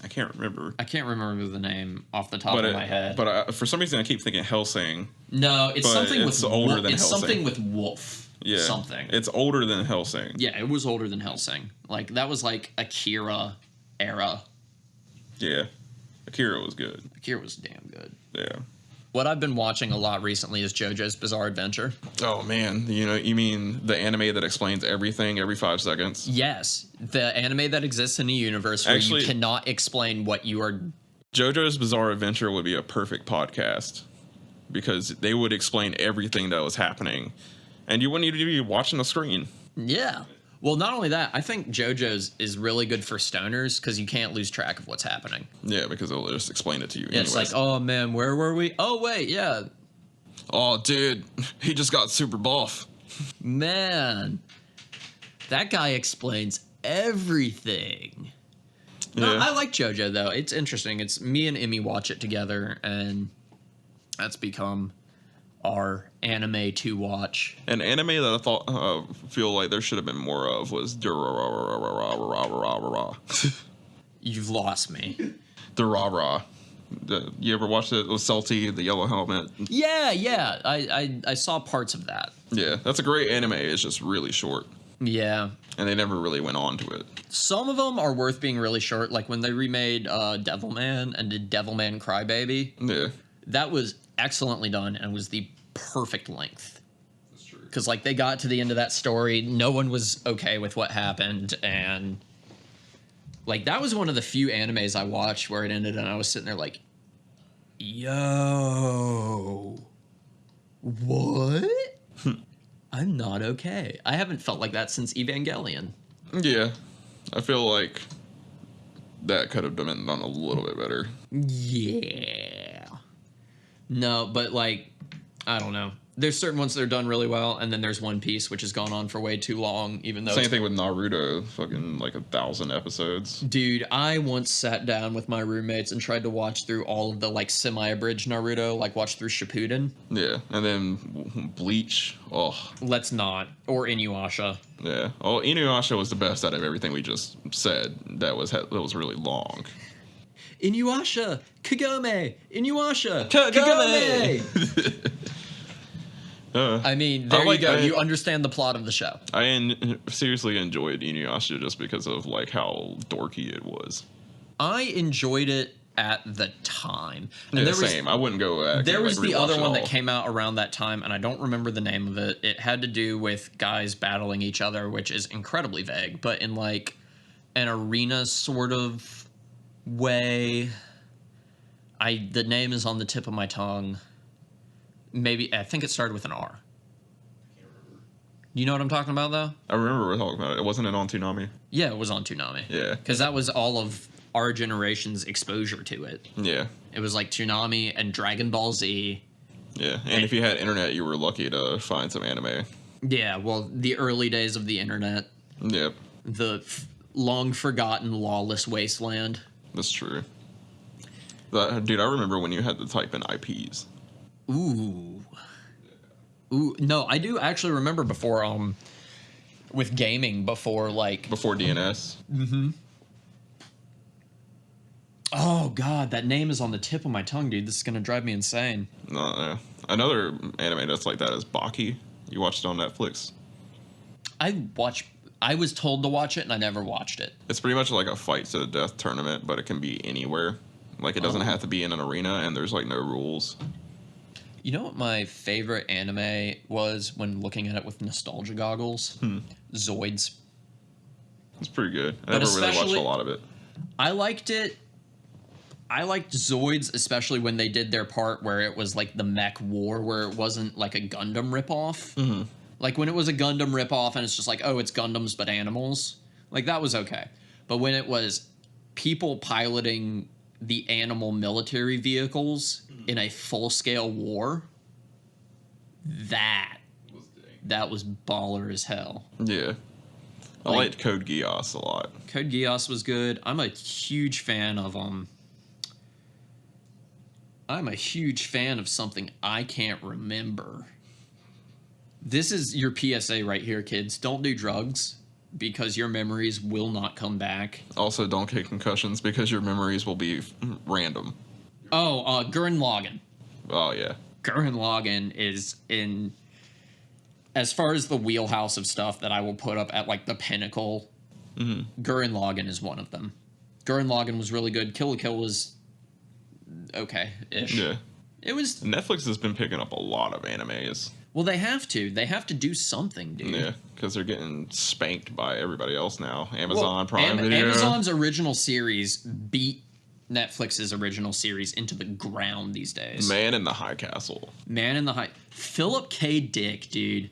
I can't remember the name off the top of my head. But for some reason, I keep thinking Hellsing. No, it's something with older than Hellsing. It's something with Wolf. Yeah, something. It's older than Hellsing. Yeah, it was older than Hellsing. Like that was like Akira era. Yeah, Akira was good. Akira was damn good. Yeah. What I've been watching a lot recently is JoJo's Bizarre Adventure. Oh, man. You mean the anime that explains everything every 5 seconds? Yes. The anime that exists in a universe where you cannot explain what you are... JoJo's Bizarre Adventure would be a perfect podcast because they would explain everything that was happening, and you wouldn't even be watching the screen. Yeah. Well, not only that, I think JoJo's is really good for stoners because you can't lose track of what's happening. Yeah, because they'll just explain it to you. Yeah, it's like, oh man, where were we? Oh wait, yeah. Oh, dude, he just got super buff. Man, that guy explains everything. Yeah. No, I like JoJo though. It's interesting. It's me and Emmy watch it together, and that's become our anime to watch. An anime that I thought feel like there should have been more of was You've lost me. Durara. You ever watched it with Celty, the yellow helmet? Yeah. I saw parts of that. Yeah, that's a great anime. It's just really short. Yeah. And they never really went on to it. Some of them are worth being really short, like when they remade Devilman and did Devilman Crybaby. Yeah. That was excellently done and was the perfect length. That's true. Because like they got to the end of that story, no one was okay with what happened, and like that was one of the few animes I watched where it ended and I was sitting there like, yo, what? I'm not okay. I haven't felt like that since Evangelion. Yeah. I feel like that could have been done a little bit better. Yeah. No, but like, I don't know. There's certain ones that are done really well, and then there's One Piece, which has gone on for way too long, even though... Same thing with Naruto, fucking like 1,000 episodes. Dude, I once sat down with my roommates and tried to watch through all of the, like, semi-abridged Naruto, like, watch through Shippuden. Yeah, and then Bleach, oh. Let's not. Or Inuyasha. Yeah. Oh, Inuyasha was the best out of everything we just said. That was really long. Inuyasha! Kagome! Inuyasha! Kagome! I mean, there you go. You understand the plot of the show. I seriously enjoyed Inuyasha just because of like how dorky it was. I enjoyed it at the time. And yeah, same. I wouldn't go back. There was the other one that came out around that time, and I don't remember the name of it. It had to do with guys battling each other, which is incredibly vague, but in like an arena sort of way. The name is on the tip of my tongue. Maybe, I think it started with an R. You know what I'm talking about, though? I remember we're talking about it. Wasn't it on Toonami? Yeah, it was on Toonami. Yeah. Because that was all of our generation's exposure to it. Yeah. It was like Toonami and Dragon Ball Z. Yeah, and if you had internet, you were lucky to find some anime. Yeah, well, the early days of the internet. Yep. The long-forgotten lawless wasteland. That's true. Dude, I remember when you had to type in IPs. Ooh. No, I do actually remember before, with gaming, before DNS. Mm-hmm. Oh, God, that name is on the tip of my tongue, dude. This is going to drive me insane. No. Another anime that's like that is Baki. You watched it on Netflix. I was told to watch it, and I never watched it. It's pretty much like a fight to the death tournament, but it can be anywhere. Like, it doesn't have to be in an arena, and there's, like, no rules. You know what my favorite anime was when looking at it with nostalgia goggles? Zoids. It's pretty good. I never really watched a lot of it. I liked it. I liked Zoids, especially when they did their part where it was like the mech war, where it wasn't like a Gundam ripoff. Mm-hmm. Like when it was a Gundam ripoff and it's just like, oh, it's Gundams but animals. Like that was okay. But when it was people piloting the animal military vehicles in a full-scale war, that was baller as hell. Yeah. I liked Code Geass a lot. Code Geass was good. I'm a huge fan of something I can't remember. This is your PSA right here, kids. Don't do drugs because your memories will not come back. Also, don't get concussions because your memories will be random. Oh, Gurren Lagann. Oh, yeah. Gurren Lagann is in, as far as the wheelhouse of stuff that I will put up at, like, the pinnacle, Gurren Lagann is one of them. Gurren Lagann was really good. Kill la Kill was okay-ish. Yeah. It was... Netflix has been picking up a lot of animes. Well, they have to. They have to do something, dude. Yeah, because they're getting spanked by everybody else now. Amazon, Prime Video. Amazon's original series beat Netflix's original series into the ground these days. Man in the High Castle. Philip K. Dick, dude.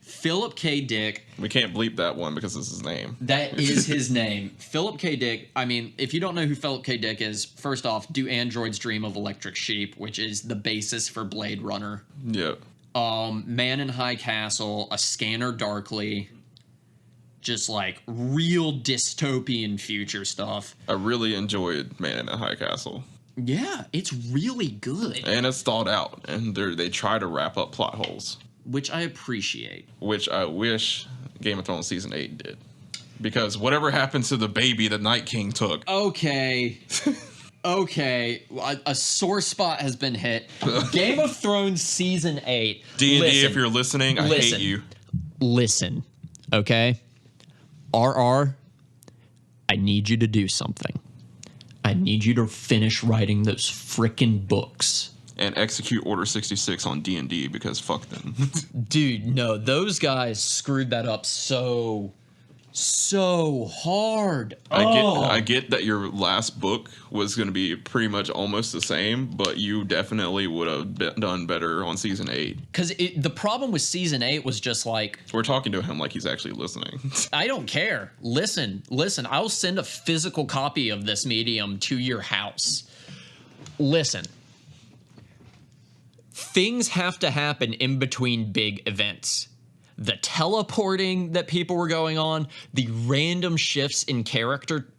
Philip K. Dick. We can't bleep that one because it's his name. That is his name. Philip K. Dick. I mean, if you don't know who Philip K. Dick is, first off, do Androids Dream of Electric Sheep, which is the basis for Blade Runner. Yep. Man in High Castle, A Scanner Darkly, just like real dystopian future stuff. I really enjoyed Man in the High Castle. Yeah, it's really good. And it's thought out, and they try to wrap up plot holes. Which I appreciate. Which I wish Game of Thrones Season 8 did. Because whatever happened to the baby the Night King took. Okay. Okay, a sore spot has been hit. Game of Thrones Season 8. D&D, if you're listening, I hate you. Listen, okay? RR, I need you to do something. I need you to finish writing those frickin' books. And execute Order 66 on D&D, because fuck them. Dude, no, those guys screwed that up so so hard. I get that your last book was going to be pretty much almost the same, but you definitely would have done better on season 8. Because the problem with season 8 was just like, We're talking to him like he's actually listening. I don't care. Listen. I'll send a physical copy of this medium to your house. Listen. Things have to happen in between big events. The teleporting that people were going on, the random shifts in character.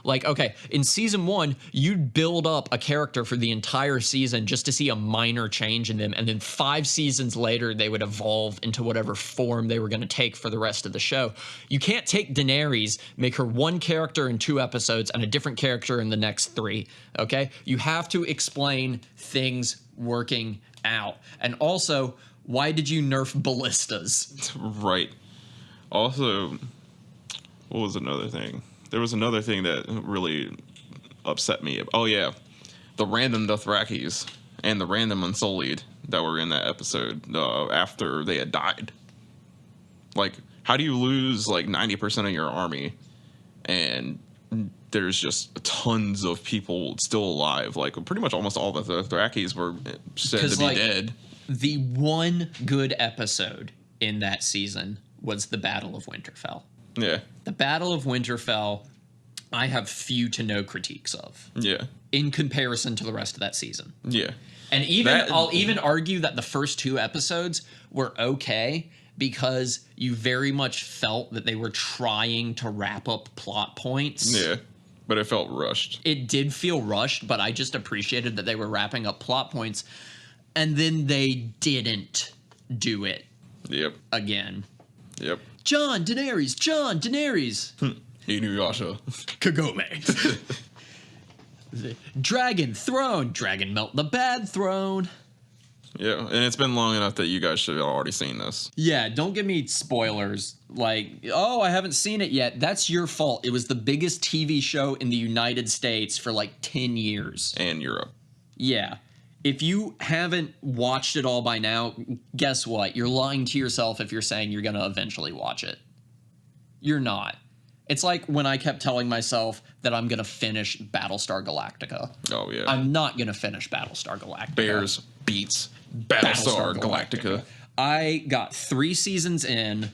Like, okay, in season 1, you'd build up a character for the entire season just to see a minor change in them, and then 5 seasons later they would evolve into whatever form they were going to take for the rest of the show. You can't take Daenerys, make her one character in 2 episodes and a different character in the next 3, okay? You have to explain things working out. And also, why did you nerf ballistas? Right. Also, what was another thing? There was another thing that really upset me. Oh, yeah. The random Dothrakis and the random Unsullied that were in that episode after they had died. Like, how do you lose, like, 90% of your army and there's just tons of people still alive? Like, pretty much almost all the Dothrakis were said to be dead. The one good episode in that season was the Battle of Winterfell. Yeah. The Battle of Winterfell, I have few to no critiques of. Yeah. In comparison to the rest of that season. Yeah. And I'll even argue that the first 2 episodes were okay because you very much felt that they were trying to wrap up plot points. Yeah. But it felt rushed. It did feel rushed, but I just appreciated that they were wrapping up plot points. And then they didn't do it. Yep. Again. Yep. Jon Daenerys. Inuyasha. Kagome. Dragon throne. Dragon melt the bad throne. Yeah, and it's been long enough that you guys should have already seen this. Yeah, don't give me spoilers. Like, oh, I haven't seen it yet. That's your fault. It was the biggest TV show in the United States for like 10 years. And Europe. Yeah. If you haven't watched it all by now, guess what? You're lying to yourself if you're saying you're going to eventually watch it. You're not. It's like when I kept telling myself that I'm going to finish Battlestar Galactica. Oh, yeah. I'm not going to finish Battlestar Galactica. Bears beats Battlestar Galactica. I got 3 seasons in,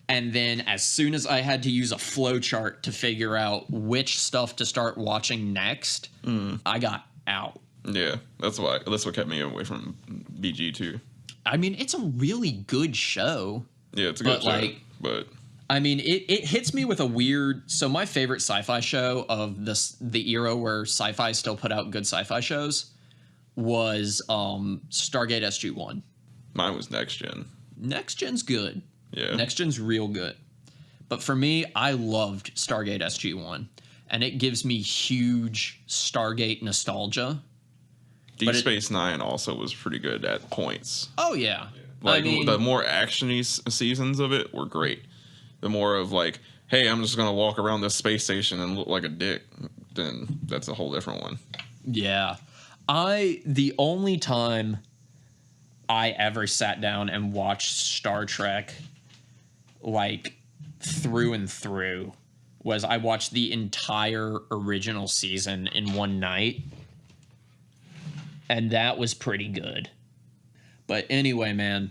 and then as soon as I had to use a flowchart to figure out which stuff to start watching next, I got out. Yeah, that's what kept me away from BG too. I mean, it's a really good show. Yeah, it's a good show. But I mean, it hits me with a weird. So my favorite sci-fi show of the era where sci-fi still put out good sci-fi shows was Stargate SG-1. Mine was Next Gen. Next Gen's good. Yeah, Next Gen's real good. But for me, I loved Stargate SG-1, and it gives me huge Stargate nostalgia. Deep Space Nine also was pretty good at points. Oh, yeah. Like, I mean, the more action-y seasons of it were great. The more of, like, hey, I'm just going to walk around this space station and look like a dick, then that's a whole different one. Yeah. The only time I ever sat down and watched Star Trek, like, through and through was I watched the entire original season in one night. And that was pretty good. But anyway, man,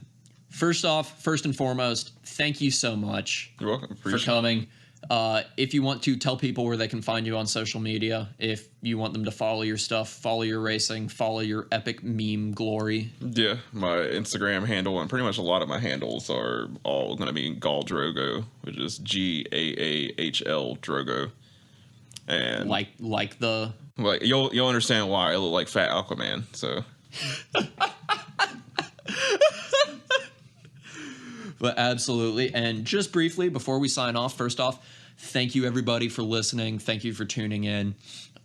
first and foremost, thank you so much You're welcome. for coming. If you want to tell people where they can find you on social media, if you want them to follow your stuff, follow your racing, follow your epic meme glory. Yeah, my Instagram handle and pretty much a lot of my handles are all going to be Gal Drogo, which is GAAHL Drogo. And like you'll understand why I look like Fat Aquaman. So, but absolutely. And just briefly before we sign off, first off, thank you everybody for listening. Thank you for tuning in.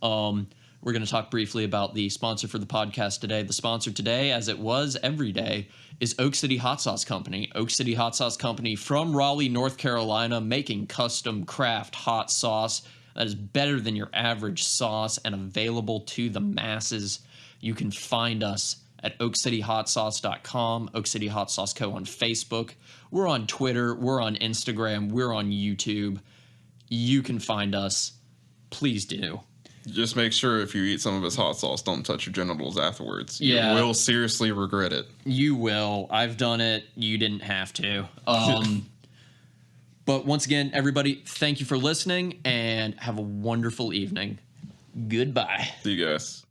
We're going to talk briefly about the sponsor for the podcast today. The sponsor today, as it was every day, is Oak City Hot Sauce Company. Oak City Hot Sauce Company from Raleigh, North Carolina, making custom craft hot sauce that is better than your average sauce and available to the masses. You can find us at oakcityhotsauce.com, Oak City Hot Sauce Co. on Facebook. We're on Twitter. We're on Instagram. We're on YouTube. You can find us. Please do. Just make sure if you eat some of his hot sauce, don't touch your genitals afterwards. Yeah. You will seriously regret it. You will. I've done it. You didn't have to. But once again, everybody, thank you for listening and have a wonderful evening. Goodbye. See you guys.